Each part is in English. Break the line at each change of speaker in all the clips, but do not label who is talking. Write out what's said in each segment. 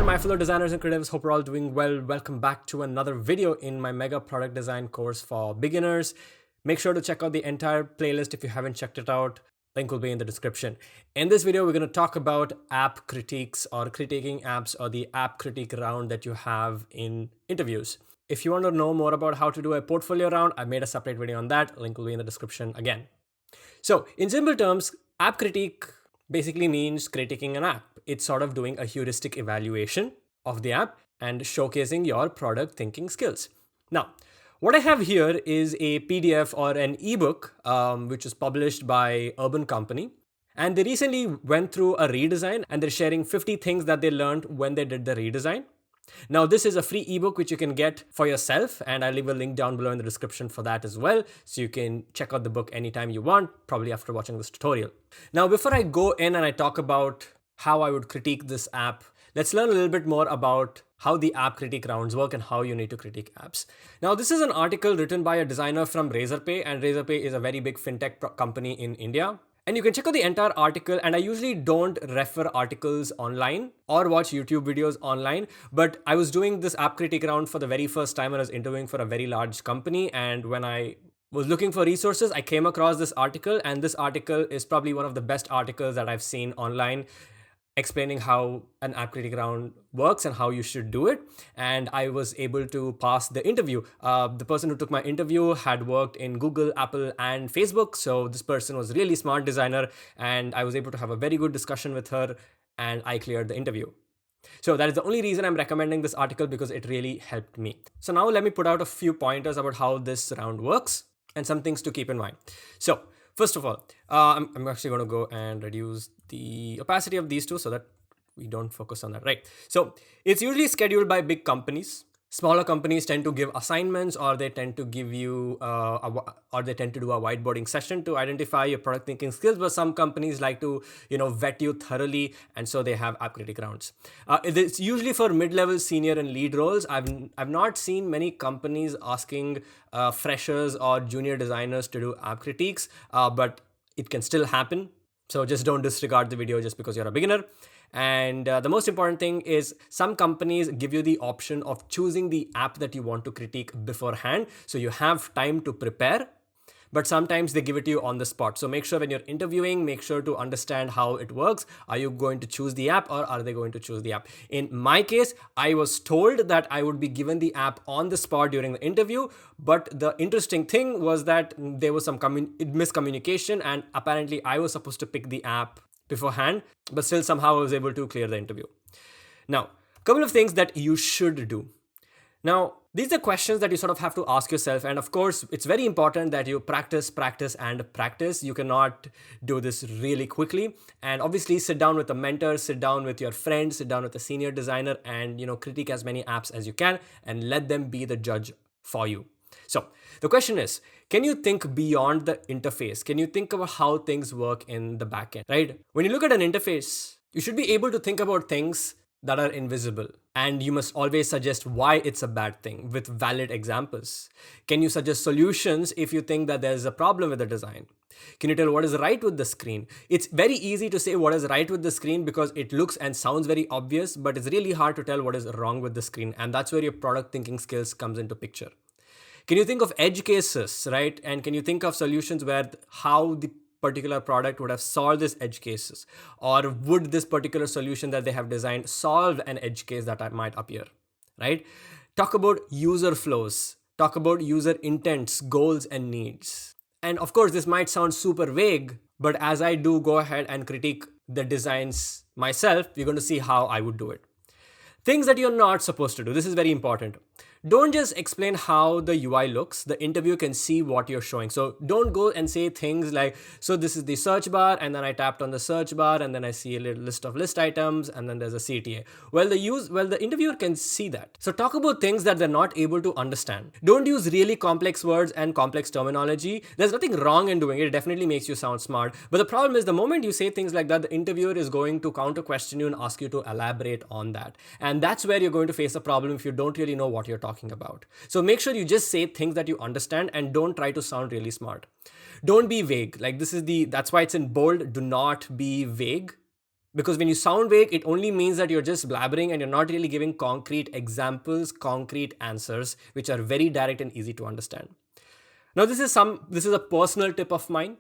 my fellow designers and creatives? Hope you're all doing well. Welcome back to another video in my mega product design course for beginners. Make sure to check out the entire playlist if you haven't checked it out. Link will be in the description. In this video, we're going to talk about app critiques or critiquing apps or the app critique round that you have in interviews. If you want to know more about how to do a portfolio round, I made a separate video on that. Link will be in the description again. So in simple terms, app critique basically means critiquing an app. It's sort of doing a heuristic evaluation of the app and showcasing your product thinking skills. Now, what I have here is a PDF or an ebook, which was published by Urban Company. And they recently went through a redesign and they're sharing 50 things that they learned when they did the redesign. Now, this is a free ebook which you can get for yourself, and I'll leave a link down below in the description for that as well, so you can check out the book anytime you want, probably after watching this tutorial. Now, before I go in and I talk about how I would critique this app, let's learn a little bit more about how the app critique rounds work and how you need to critique apps. Now, this is an article written by a designer from Razorpay, and Razorpay is a very big fintech company in India. And you can check out the entire article, and I usually don't refer articles online or watch YouTube videos online, but I was doing this app critique round for the very first time when I was interviewing for a very large company, and when I was looking for resources, I came across this article, and this article is probably one of the best articles that I've seen online explaining how an app critique round works and how you should do it. And I was able to pass the interview. The person who took my interview had worked in Google, Apple, and Facebook. So this person was a really smart designer, and I was able to have a very good discussion with her, and I cleared the interview. So that is the only reason I'm recommending this article, because it really helped me. So now let me put out a few pointers about how this round works and some things to keep in mind. So first of all, I'm actually going to go and reduce the opacity of these two so that we don't focus on that, right? So it's usually scheduled by big companies. Smaller companies tend to give assignments, or they tend to give you, or they tend to do a whiteboarding session to identify your product thinking skills. But some companies like to, vet you thoroughly, and so they have app critique rounds. It's usually for mid-level, senior, and lead roles. I've not seen many companies asking freshers or junior designers to do app critiques, but it can still happen. So just don't disregard the video just because you're a beginner. And the most important thing is some companies give you the option of choosing the app that you want to critique beforehand. So you have time to prepare, but sometimes they give it to you on the spot. So make sure when you're interviewing, make sure to understand how it works. Are you going to choose the app, or are they going to choose the app? In my case, I was told that I would be given the app on the spot during the interview. But the interesting thing was that there was some miscommunication, and apparently I was supposed to pick the app beforehand, but still somehow I was able to clear the interview. Now, a couple of things that you should do. Now, these are questions that you sort of have to ask yourself. And of course, it's very important that you practice, and practice. You cannot do this really quickly. And obviously, sit down with a mentor, sit down with your friend, sit down with a senior designer, and critique as many apps as you can, and let them be the judge for you. So the question is, can you think beyond the interface? Can you think about how things work in the backend, right? When you look at an interface, you should be able to think about things that are invisible, and you must always suggest why it's a bad thing with valid examples. Can you suggest solutions if you think that there's a problem with the design? Can you tell what is right with the screen? It's very easy to say what is right with the screen because it looks and sounds very obvious, but it's really hard to tell what is wrong with the screen, and that's where your product thinking skills comes into picture. Can you think of edge cases, right? And can you think of solutions where how the particular product would have solved this edge cases? Or would this particular solution that they have designed solve an edge case that might appear, right? Talk about user flows. Talk about user intents, goals, and needs. And of course, this might sound super vague, but as I do go ahead and critique the designs myself, you're going to see how I would do it. Things that you're not supposed to do. This is very important. Don't just explain how the UI looks. The interviewer can see what you're showing. So don't go and say things like, so this is the search bar, and then I tapped on the search bar, and then I see a little list of list items, and then there's a CTA. Well, the interviewer can see that. So talk about things that they're not able to understand. Don't use really complex words and complex terminology. There's nothing wrong in doing it. It definitely makes you sound smart. But the problem is the moment you say things like that, the interviewer is going to counter question you and ask you to elaborate on that. And that's where you're going to face a problem if you don't really know what you're talking about. So make sure you just say things that you understand and don't try to sound really smart. Don't be vague. Like that's why it's in bold. Do not be vague. Because when you sound vague, it only means that you're just blabbering and you're not really giving concrete examples, concrete answers, which are very direct and easy to understand. Now, this is a personal tip of mine.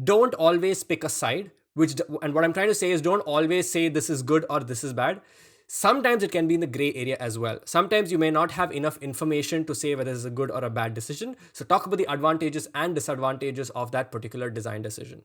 Don't always pick a side, and what I'm trying to say is don't always say this is good or this is bad. Sometimes it can be in the gray area as well. Sometimes you may not have enough information to say whether this is a good or a bad decision. So talk about the advantages and disadvantages of that particular design decision.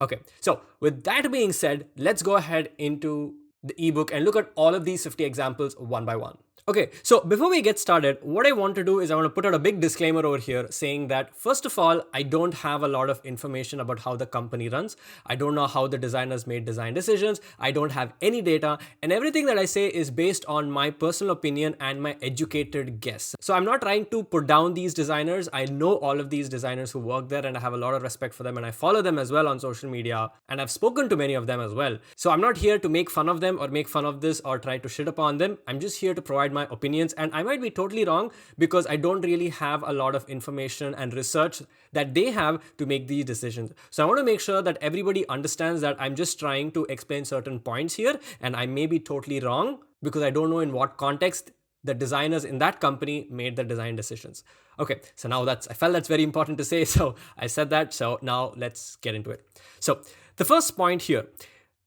Okay, so with that being said, let's go ahead into the ebook and look at all of these 50 examples one by one. Okay, so before we get started, what I want to do is I want to put out a big disclaimer over here saying that, first of all, I don't have a lot of information about how the company runs. I don't know how the designers made design decisions. I don't have any data, and everything that I say is based on my personal opinion and my educated guess. So I'm not trying to put down these designers. I know all of these designers who work there, and I have a lot of respect for them, and I follow them as well on social media, and I've spoken to many of them as well. So I'm not here to make fun of them or make fun of this or try to shit upon them. I'm just here to provide my opinions, and I might be totally wrong because I don't really have a lot of information and research that they have to make these decisions. So I want to make sure that everybody understands that I'm just trying to explain certain points here, and I may be totally wrong because I don't know in what context the designers in that company made the design decisions. Okay, so now I felt that's very important to say, so I said that. So now let's get into it. So the first point here,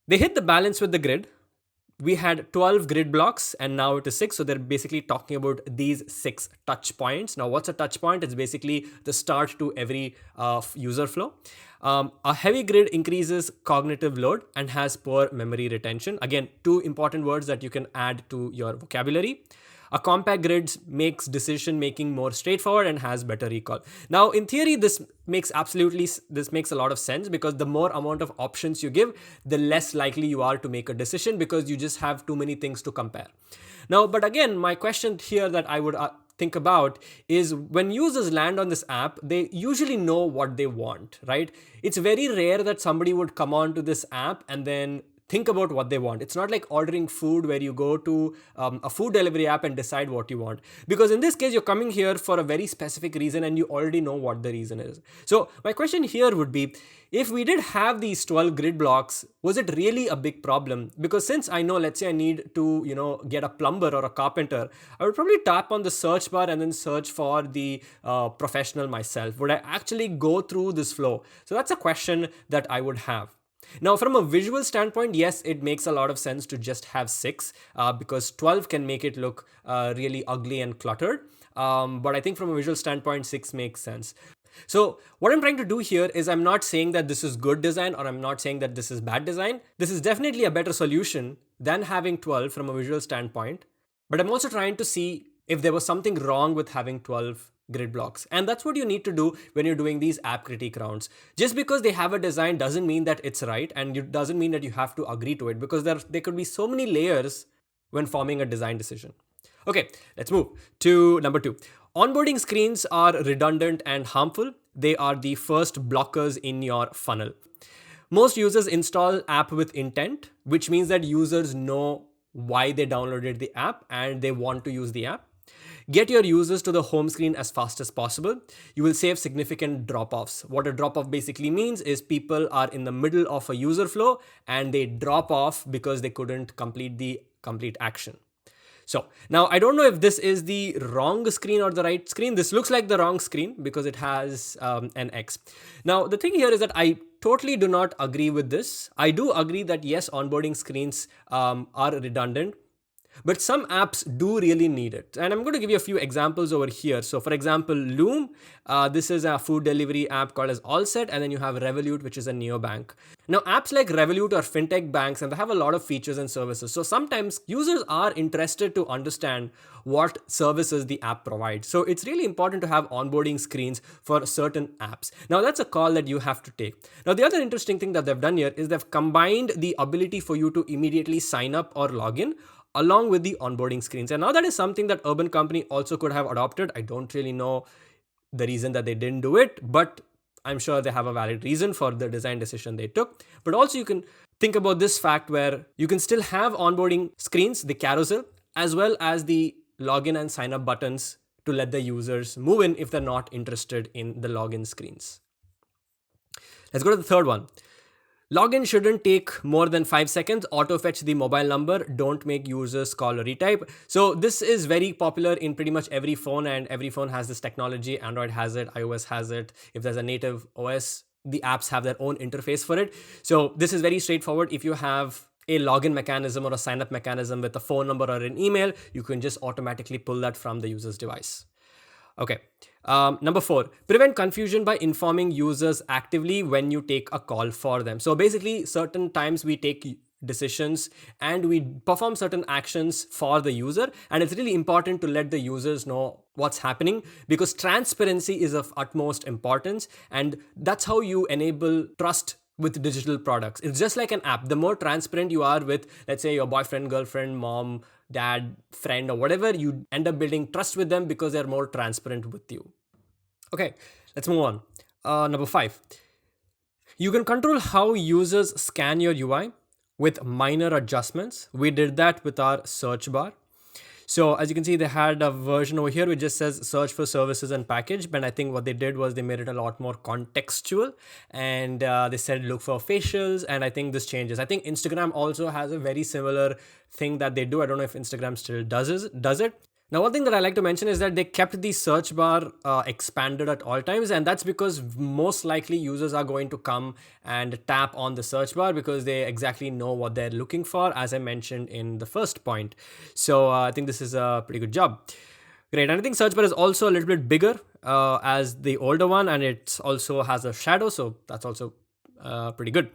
they hit the balance with the grid. We had 12 grid blocks and now it is 6. So they're basically talking about these 6 touch points. Now, what's a touch point? It's basically the start to every user flow. A heavy grid increases cognitive load and has poor memory retention. Again, 2 important words that you can add to your vocabulary. A compact grid makes decision making more straightforward and has better recall. Now, in theory, this makes a lot of sense because the more amount of options you give, the less likely you are to make a decision because you just have too many things to compare. Now, but again, my question here that I would think about is when users land on this app, they usually know what they want, right? It's very rare that somebody would come on to this app and then think about what they want. It's not like ordering food where you go to a food delivery app and decide what you want. Because in this case, you're coming here for a very specific reason and you already know what the reason is. So my question here would be, if we did have these 12 grid blocks, was it really a big problem? Because since I know, let's say I need to, get a plumber or a carpenter, I would probably tap on the search bar and then search for the professional myself. Would I actually go through this flow? So that's a question that I would have. Now, from a visual standpoint, yes, it makes a lot of sense to just have 6 because 12 can make it look really ugly and cluttered. But I think from a visual standpoint, 6 makes sense. So what I'm trying to do here is I'm not saying that this is good design or I'm not saying that this is bad design. This is definitely a better solution than having 12 from a visual standpoint. But I'm also trying to see if there was something wrong with having 12 grid blocks. And that's what you need to do when you're doing these app critique rounds. Just because they have a design doesn't mean that it's right, and it doesn't mean that you have to agree to it, because there could be so many layers when forming a design decision. Okay, let's move to number 2. Onboarding screens are redundant and harmful. They are the first blockers in your funnel. Most users install app with intent, which means that users know why they downloaded the app and they want to use the app. Get your users to the home screen as fast as possible. You will save significant drop-offs. What a drop-off basically means is people are in the middle of a user flow and they drop off because they couldn't complete the complete action. So now I don't know if this is the wrong screen or the right screen. This looks like the wrong screen because it has an X. Now the thing here is that I totally do not agree with this. I do agree that yes, onboarding screens are redundant, but some apps do really need it. And I'm going to give you a few examples over here. So for example, Loom, this is a food delivery app called as Allset, and then you have Revolut, which is a neobank. Now apps like Revolut are fintech banks and they have a lot of features and services. So sometimes users are interested to understand what services the app provides. So it's really important to have onboarding screens for certain apps. Now that's a call that you have to take. Now the other interesting thing that they've done here is they've combined the ability for you to immediately sign up or log in along with the onboarding screens. And now that is something that Urban Company also could have adopted. I don't really know the reason that they didn't do it, but I'm sure they have a valid reason for the design decision they took. But also you can think about this fact where you can still have onboarding screens, the carousel, as well as the login and sign up buttons to let the users move in if they're not interested in the login screens. Let's go to the third one. Login shouldn't take more than 5 seconds. Auto fetch the mobile number. Don't make users call or retype. So this is very popular in pretty much every phone, and every phone has this technology. Android has it, iOS has it. If there's a native OS, the apps have their own interface for it. So this is very straightforward. If you have a login mechanism or a sign up mechanism with a phone number or an email, you can just automatically pull that from the user's device. Okay. Number 4, prevent confusion by informing users actively when you take a call for them. So basically, certain times we take decisions and we perform certain actions for the user, and it's really important to let the users know what's happening, because transparency is of utmost importance, and that's how you enable trust with digital products. It's just like an app. The more transparent you are with, let's say, your boyfriend, girlfriend, mom, dad, friend, or whatever, you end up building trust with them because they're more transparent with you. Okay, let's move on. Number 5, you can control how users scan your UI with minor adjustments. We did that with our search bar. So as you can see, they had a version over here which just says search for services and package. But I think what they did was they made it a lot more contextual, and they said look for facials. And I think this changes. I think Instagram also has a very similar thing that they do. I don't know if Instagram still does it. Now, one thing that I like to mention is that they kept the search bar expanded at all times, and that's because most likely users are going to come and tap on the search bar because they exactly know what they're looking for, as I mentioned in the first point. So I think this is a pretty good job. Great, and I think search bar is also a little bit bigger as the older one, and it also has a shadow, so that's also pretty good.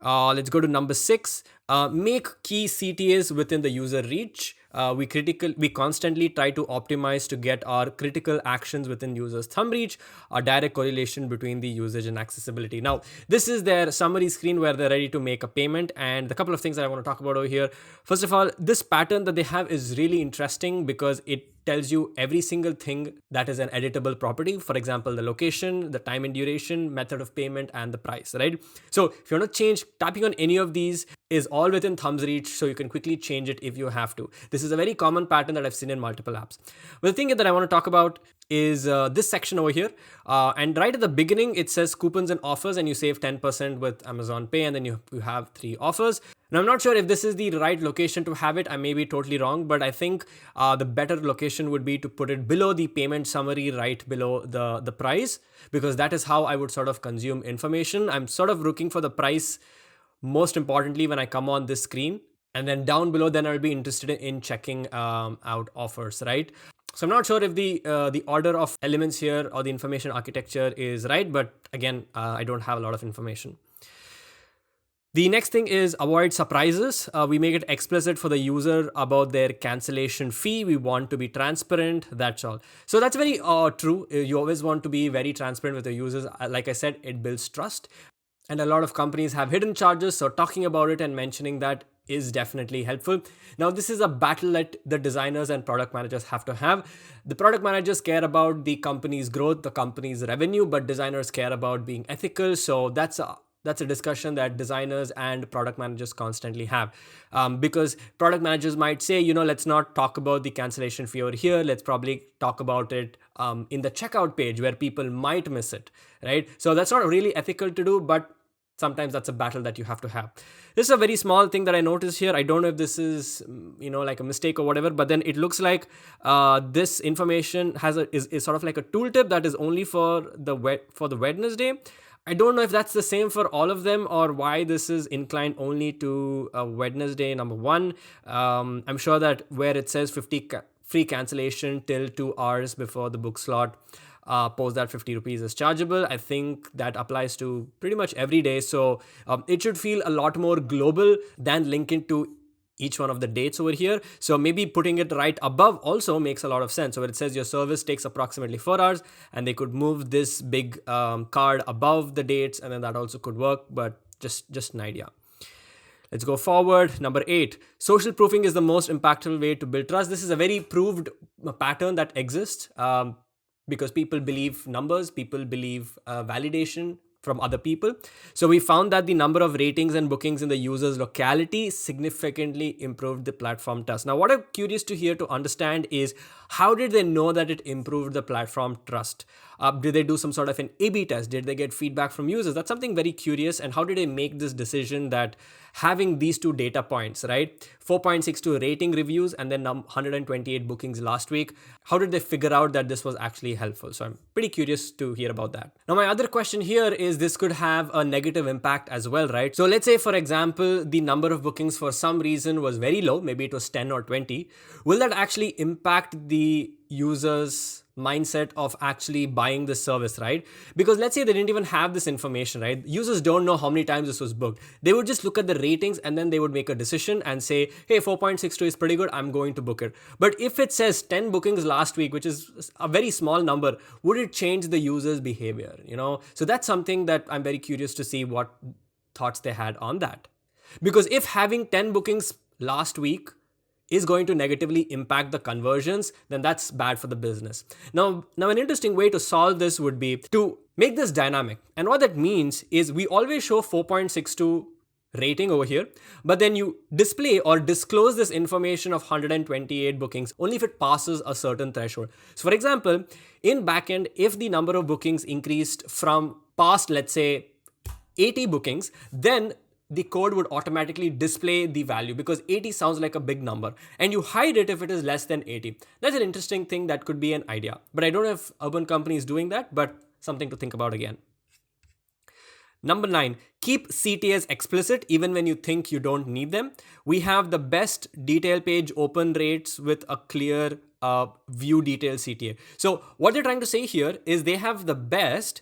Let's go to number 6. Make key CTAs within the user reach. We constantly try to optimize to get our critical actions within users' thumb reach, a direct correlation between the usage and accessibility. Now, this is their summary screen where they're ready to make a payment, and the couple of things that I want to talk about over here. First of all, this pattern that they have is really interesting because it tells you every single thing that is an editable property. For example, the location, the time and duration, method of payment, and the price, right? So if you want to change, tapping on any of these is all within thumb's reach, so you can quickly change it if you have to. This is a very common pattern that I've seen in multiple apps. But the thing that I want to talk about is this section over here. And right at the beginning, it says coupons and offers, and you save 10% with Amazon Pay, and then you have 3 offers. Now, I'm not sure if this is the right location to have it. I may be totally wrong, but I think the better location would be to put it below the payment summary, right below the price, because that is how I would sort of consume information. I'm sort of looking for the price most importantly when I come on this screen, and then down below, then I'll be interested in checking out offers, right? So I'm not sure if the order of elements here or the information architecture is right, but again, I don't have a lot of information. The next thing is avoid surprises. We make it explicit for the user about their cancellation fee. We want to be transparent. That's all. So that's very true. You always want to be very transparent with the users. Like I said, it builds trust. And a lot of companies have hidden charges. So talking about it and mentioning that is definitely helpful. Now, this is a battle that the designers and product managers have to have. The product managers care about the company's growth, the company's revenue, but designers care about being ethical. So that's a discussion that designers and product managers constantly have, because product managers might say, let's not talk about the cancellation fee over here. Let's probably talk about it in the checkout page where people might miss it, right? So that's not really ethical to do, but sometimes that's a battle that you have to have. This is a very small thing that I noticed here. I don't know if this is, like a mistake or whatever, but then it looks like this information is sort of like a tooltip that is only for the Wednesday. I don't know if that's the same for all of them or why this is inclined only to Wednesday number 1. I'm sure that where it says 50 free cancellation till 2 hours before the book slot, post that 50 rupees is chargeable. I think that applies to pretty much every day. So it should feel a lot more global than linking to each one of the dates over here. So maybe putting it right above also makes a lot of sense. So where it says your service takes approximately 4 hours, and they could move this big card above the dates, and then that also could work, but just an idea. Let's go forward. Number 8, social proofing is the most impactful way to build trust. This is a very proved pattern that exists because people believe numbers, people believe validation from other people. So we found that the number of ratings and bookings in the user's locality significantly improved the platform trust. Now, what I'm curious to hear to understand is how did they know that it improved the platform trust? Did they do some sort of an A/B test? Did they get feedback from users? That's something very curious. And how did they make this decision that having these two data points, right? 4.62 rating reviews and then 128 bookings last week. How did they figure out that this was actually helpful? So I'm pretty curious to hear about that. Now, my other question here is this could have a negative impact as well, right? So let's say, for example, the number of bookings for some reason was very low. Maybe it was 10 or 20. Will that actually impact the users' mindset of actually buying this service, right? Because let's say they didn't even have this information, right? Users don't know how many times this was booked. They would just look at the ratings and then they would make a decision and say, hey, 4.62 is pretty good, I'm going to book it. But if it says 10 bookings last week, which is a very small number, would it change the user's behavior? So that's something that I'm very curious to see what thoughts they had on that. Because if having 10 bookings last week is going to negatively impact the conversions, then that's bad for the business. Now an interesting way to solve this would be to make this dynamic. And what that means is we always show 4.62 rating over here, but then you display or disclose this information of 128 bookings only if it passes a certain threshold. So for example, in backend, if the number of bookings increased from past, let's say 80 bookings, then the code would automatically display the value because 80 sounds like a big number and you hide it if it is less than 80. That's an interesting thing that could be an idea, but I don't know if Urban Company is doing that, but something to think about again. Number 9, keep CTAs explicit even when you think you don't need them. We have the best detail page open rates with a clear view detail CTA. So what they're trying to say here is they have the best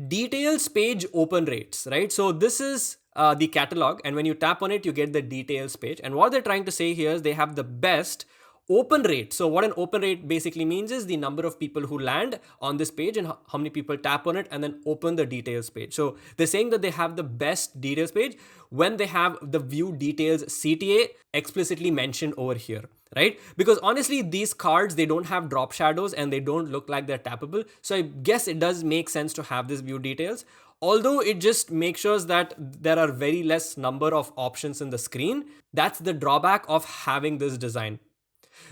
details page open rates, right? So this is the catalog, and when you tap on it, you get the details page. And what they're trying to say here is they have the best open rate. So what an open rate basically means is the number of people who land on this page and how many people tap on it and then open the details page. So they're saying that they have the best details page when they have the view details CTA explicitly mentioned over here, right? Because honestly, these cards, they don't have drop shadows and they don't look like they're tappable. So I guess it does make sense to have this view details. Although it just makes sure that there are very less number of options in the screen. That's the drawback of having this design.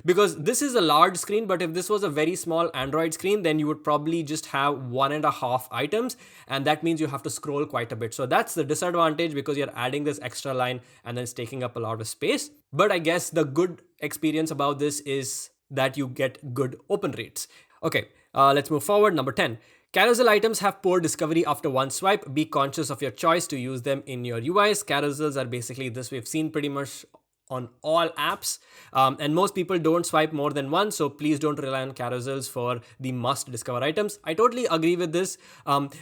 Because this is a large screen, but if this was a very small Android screen, then you would probably just have 1.5 items, and that means you have to scroll quite a bit. So that's the disadvantage because you're adding this extra line and then it's taking up a lot of space. But I guess the good experience about this is that you get good open rates. Okay, let's move forward. Number 10. Carousel items have poor discovery after one swipe. Be conscious of your choice to use them in your UIs. Carousels are basically this we've seen pretty much on all apps, and most people don't swipe more than once, so please don't rely on carousels for the must discover items. I totally agree with this,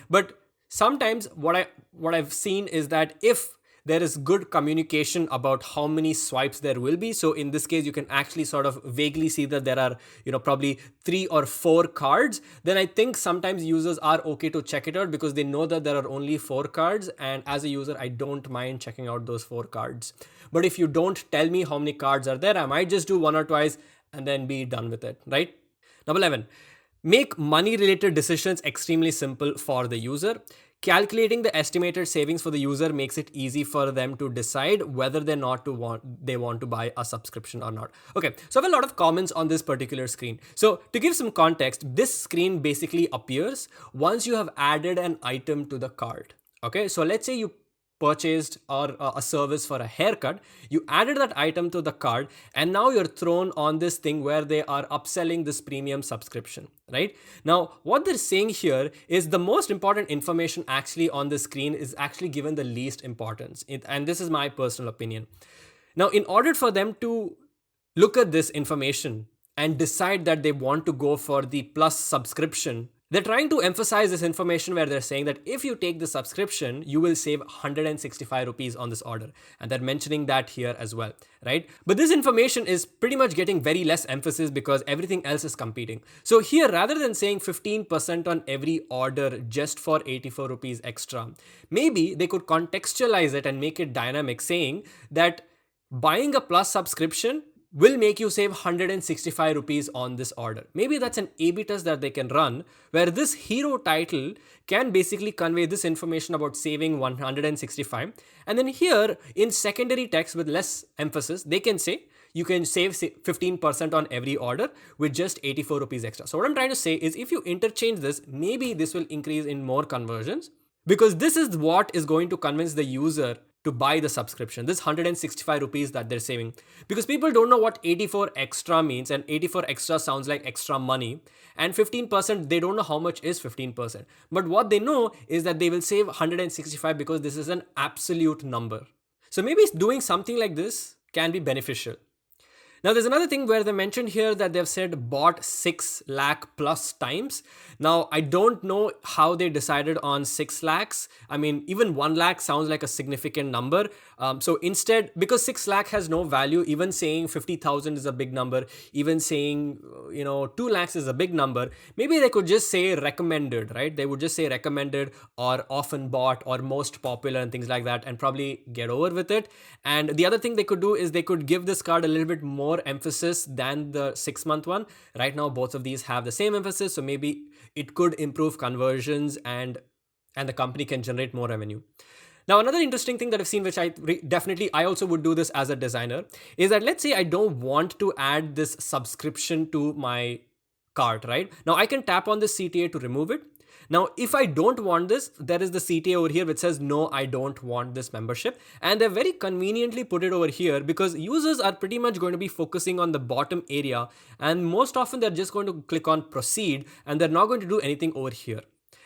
but sometimes what I've seen is that if there is good communication about how many swipes there will be. So in this case, you can actually sort of vaguely see that there are, probably 3 or 4 cards. Then I think sometimes users are okay to check it out because they know that there are only 4 cards. And as a user, I don't mind checking out those 4 cards. But if you don't tell me how many cards are there, I might just do 1 or twice and then be done with it, right? Number 11, make money related decisions extremely simple for the user. Calculating the estimated savings for the user makes it easy for them to decide whether they want to buy a subscription or not. Okay, so I have a lot of comments on this particular screen. So to give some context, this screen basically appears once you have added an item to the cart. Okay, so let's say you purchased or a service for a haircut, you added that item to the cart, and now you're thrown on this thing where they are upselling this premium subscription, right? Now, what they're saying here is the most important information actually on the screen is actually given the least importance. And this is my personal opinion. Now, in order for them to look at this information and decide that they want to go for the plus subscription, they're trying to emphasize this information where they're saying that if you take the subscription, you will save 165 rupees on this order. And they're mentioning that here as well, right? But this information is pretty much getting very less emphasis because everything else is competing. So here, rather than saying 15% on every order just for 84 rupees extra, maybe they could contextualize it and make it dynamic, saying that buying a plus subscription will make you save 165 rupees on this order. Maybe that's an A/B test that they can run where this hero title can basically convey this information about saving 165. And then here in secondary text with less emphasis, they can say, you can save 15% on every order with just 84 rupees extra. So what I'm trying to say is if you interchange this, maybe this will increase in more conversions, because this is what is going to convince the user to buy the subscription, this 165 rupees that they're saving. Because people don't know what 84 extra means, and 84 extra sounds like extra money, and 15%, they don't know how much is 15%. But what they know is that they will save 165 because this is an absolute number. So maybe doing something like this can be beneficial. Now, there's another thing where they mentioned here that they've said bought 6 lakh plus times. Now, I don't know how they decided on 6 lakhs. I mean, even 1 lakh sounds like a significant number. So instead, because 6 lakh has no value, even saying 50,000 is a big number, even saying, 2 lakhs is a big number, maybe they could just say recommended, right? They would just say recommended or often bought or most popular and things like that, and probably get over with it. And the other thing they could do is they could give this card a little bit more emphasis than the 6-month one. Right now, both of these have the same emphasis, so maybe it could improve conversions and the company can generate more revenue. Now, another interesting thing that I've seen, which I also would do this as a designer, is that let's say I don't want to add this subscription to my cart, right? Now I can tap on the CTA to remove it. Now, if I don't want this, there is the CTA over here which says, no, I don't want this membership. And they've very conveniently put it over here because users are pretty much going to be focusing on the bottom area. And most often they're just going to click on proceed and they're not going to do anything over here.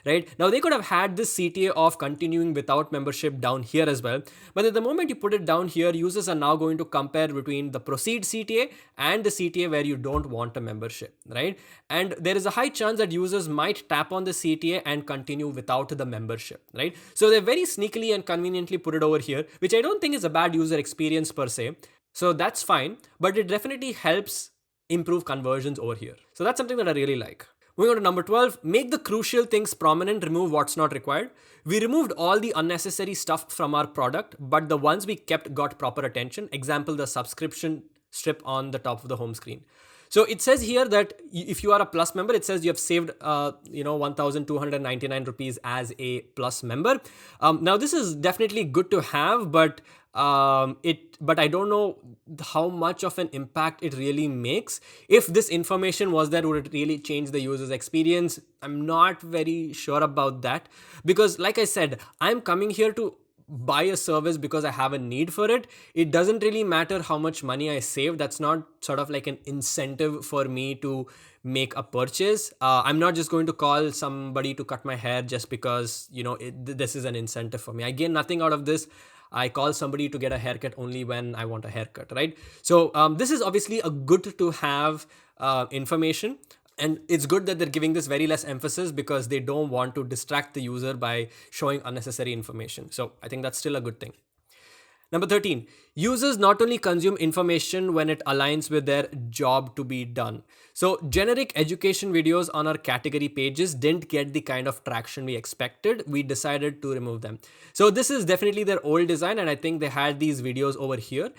Right? Now, they could have had this CTA of continuing without membership down here as well. But at the moment you put it down here, users are now going to compare between the proceed CTA and the CTA where you don't want a membership, right? And there is a high chance that users might tap on the CTA and continue without the membership, right? So they very sneakily and conveniently put it over here, which I don't think is a bad user experience per se. So that's fine, but it definitely helps improve conversions over here. So that's something that I really like. Moving on to number 12, make the crucial things prominent, remove what's not required. We removed all the unnecessary stuff from our product, but the ones we kept got proper attention. Example, the subscription strip on the top of the home screen. So it says here that if you are a plus member, it says you have saved 1,299 rupees as a plus member. Now this is definitely good to have, but I don't know how much of an impact it really makes. If this information was there, would it really change the user's experience? I'm not very sure about that, because like I said, I'm coming here to buy a service because I have a need for it. It doesn't really matter how much money I save. That's not sort of like an incentive for me to make a purchase. I'm not just going to call somebody to cut my hair just because, this is an incentive for me. I gain nothing out of this. I call somebody to get a haircut only when I want a haircut, right? So this is obviously a good to have information. And it's good that they're giving this very less emphasis because they don't want to distract the user by showing unnecessary information. So I think that's still a good thing. Number 13, users not only consume information when it aligns with their job to be done. So generic education videos on our category pages didn't get the kind of traction we expected. We decided to remove them. So this is definitely their old design, and I think they had these videos over here.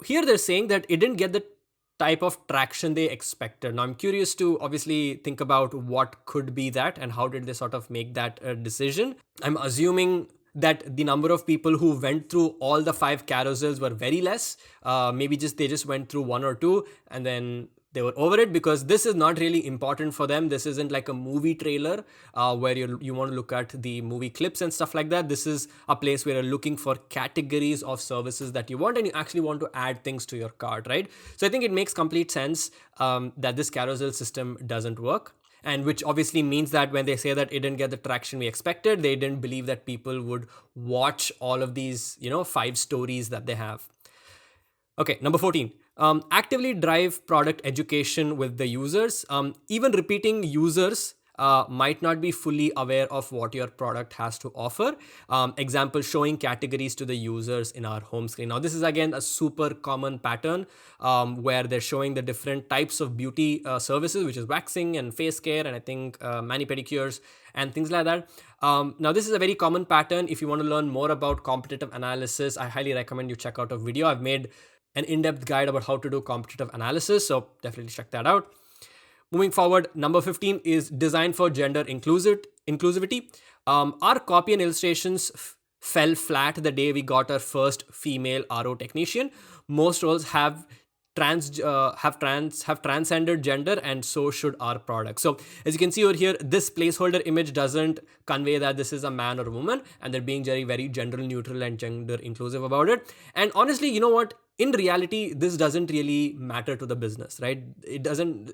Here they're saying that it didn't get the type of traction they expected. Now I'm curious to obviously think about what could be that and how did they sort of make that decision. I'm assuming that the number of people who went through all the 5 carousels were very less. Maybe they just went through 1 or 2 and then they were over it, because this is not really important for them. This isn't like a movie trailer where you want to look at the movie clips and stuff like that. This is a place where you're looking for categories of services that you want and you actually want to add things to your cart, right? So I think it makes complete sense that this carousel system doesn't work. And which obviously means that when they say that it didn't get the traction we expected, they didn't believe that people would watch all of these, 5 stories that they have. Okay, number 14. Actively drive product education with the users. Even repeating users might not be fully aware of what your product has to offer. Example, showing categories to the users in our home screen. Now, this is again a super common pattern where they're showing the different types of beauty services, which is waxing and face care, and I think mani-pedicures and things like that. Now, this is a very common pattern. If you want to learn more about competitive analysis, I highly recommend you check out a video. I've made an in-depth guide about how to do competitive analysis, so definitely check that out. Moving forward, number 15 is design for gender inclusivity. Our copy and illustrations fell flat the day we got our first female RO technician. Most roles have transcended gender, and so should our product. So as you can see over here, this placeholder image doesn't convey that this is a man or a woman, and they're being very gender neutral and gender inclusive about it. And honestly, you know what, in reality, this doesn't really matter to the business, right? It doesn't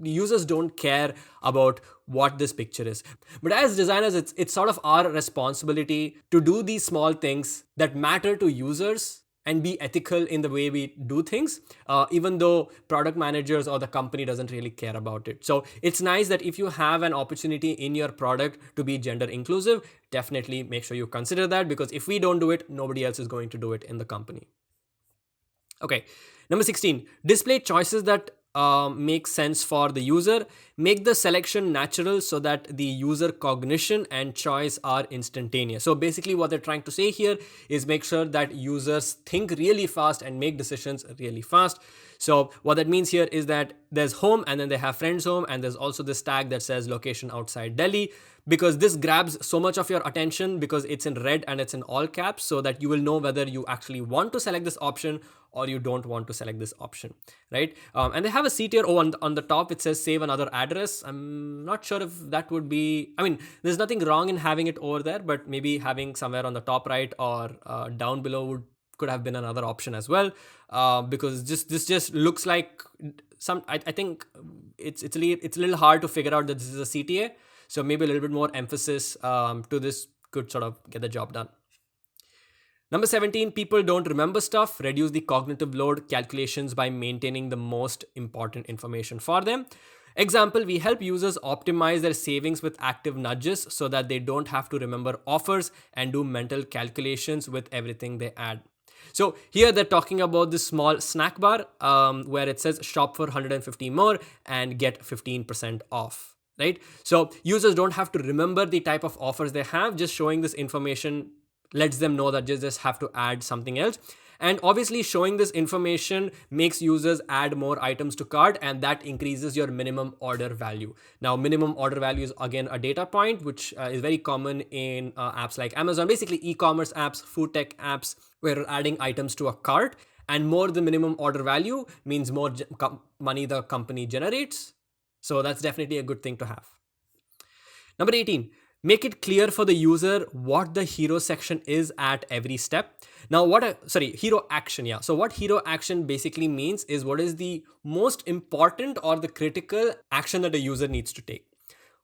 users don't care about what this picture is. But as designers, it's sort of our responsibility to do these small things that matter to users and be ethical in the way we do things, even though product managers or the company doesn't really care about it. So it's nice that if you have an opportunity in your product to be gender inclusive, definitely make sure you consider that, because if we don't do it, nobody else is going to do it in the company. Okay, number 16, display choices that make sense for the user. Make the selection natural so that the user cognition and choice are instantaneous. So basically what they're trying to say here is make sure that users think really fast and make decisions really fast. So what that means here is that there's home, and then they have friends home, and there's also this tag that says location outside Delhi, because this grabs so much of your attention because it's in red and it's in all caps, so that you will know whether you actually want to select this option or you don't want to select this option, right? And they have a C tier. Oh, on the top it says save another address. I'm not sure if that would be, I mean, there's nothing wrong in having it over there, but maybe having somewhere on the top right or down below could have been another option as well, because this just looks like I think it's a little hard to figure out that this is a CTA. So maybe a little bit more emphasis to this could sort of get the job done. Number 17, people don't remember stuff. Reduce the cognitive load calculations by maintaining the most important information for them. Example, we help users optimize their savings with active nudges so that they don't have to remember offers and do mental calculations with everything they add. So here they're talking about this small snack bar where it says shop for 150 more and get 15% off. Right? So users don't have to remember the type of offers they have. Just showing this information lets them know that they just have to add something else. And obviously showing this information makes users add more items to cart, and that increases your minimum order value. Now, minimum order value is again a data point, which is very common in apps like Amazon, basically e-commerce apps, food tech apps, where you're adding items to a cart. And more the minimum order value means more money the company generates. So that's definitely a good thing to have. Number 18, make it clear for the user what the hero section is at every step. Now, hero action. Yeah. So what hero action basically means is what is the most important or the critical action that a user needs to take.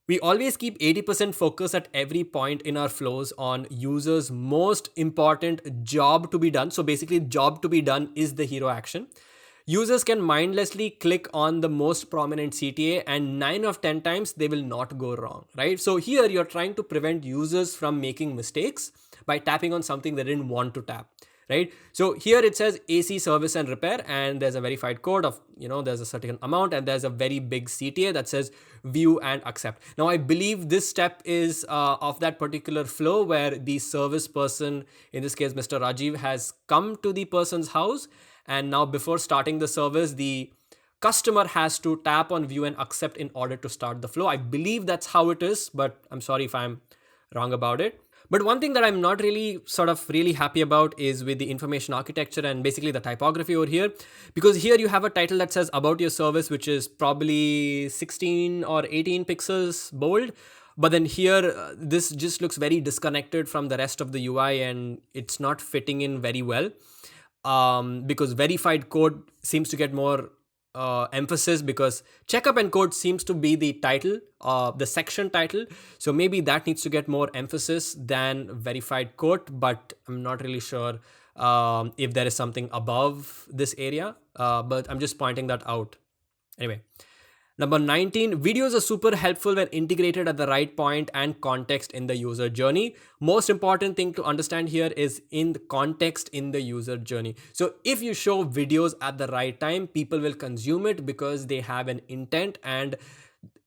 We always keep 80% focus at every point in our flows on users' most important job to be done. So basically job to be done is the hero action. Users can mindlessly click on the most prominent CTA, and 9 of 10 times they will not go wrong, right? So here you're trying to prevent users from making mistakes by tapping on something they didn't want to tap, right? So here it says AC service and repair, and there's a verified code of, there's a certain amount, and there's a very big CTA that says view and accept. Now, I believe this step is of that particular flow where the service person, in this case, Mr. Rajiv, has come to the person's house. And now before starting the service, the customer has to tap on view and accept in order to start the flow. I believe that's how it is, but I'm sorry if I'm wrong about it. But one thing that I'm not really happy about is with the information architecture and basically the typography over here, because here you have a title that says about your service, which is probably 16 or 18 pixels bold. But then here, this just looks very disconnected from the rest of the UI, and it's not fitting in very well. Because verified code seems to get more emphasis, because checkup and code seems to be the title, the section title. So maybe that needs to get more emphasis than verified code, but I'm not really sure if there is something above this area, but I'm just pointing that out. Anyway. Number 19, videos are super helpful when integrated at the right point and context in the user journey. Most important thing to understand here is in the context in the user journey. So if you show videos at the right time, people will consume it because they have an intent and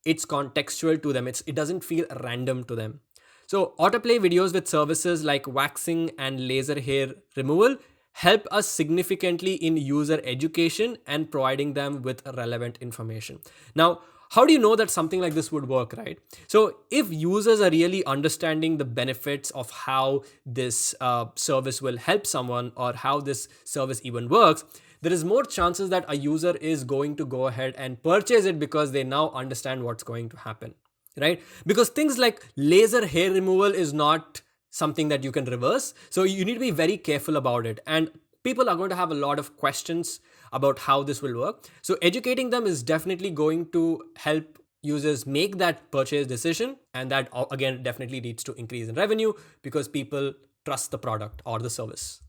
it's contextual to them. It doesn't feel random to them. So autoplay videos with services like waxing and laser hair removal help us significantly in user education and providing them with relevant information. Now, How do you know that something like this would work, right? So if users are really understanding the benefits of how this service will help someone, or how this service even works, there is more chances that a user is going to go ahead and purchase it, because they now understand what's going to happen, right? Because things like laser hair removal is not something that you can reverse. So you need to be very careful about it. And people are going to have a lot of questions about how this will work. So educating them is definitely going to help users make that purchase decision. And that again definitely leads to increase in revenue, because people trust the product or the service.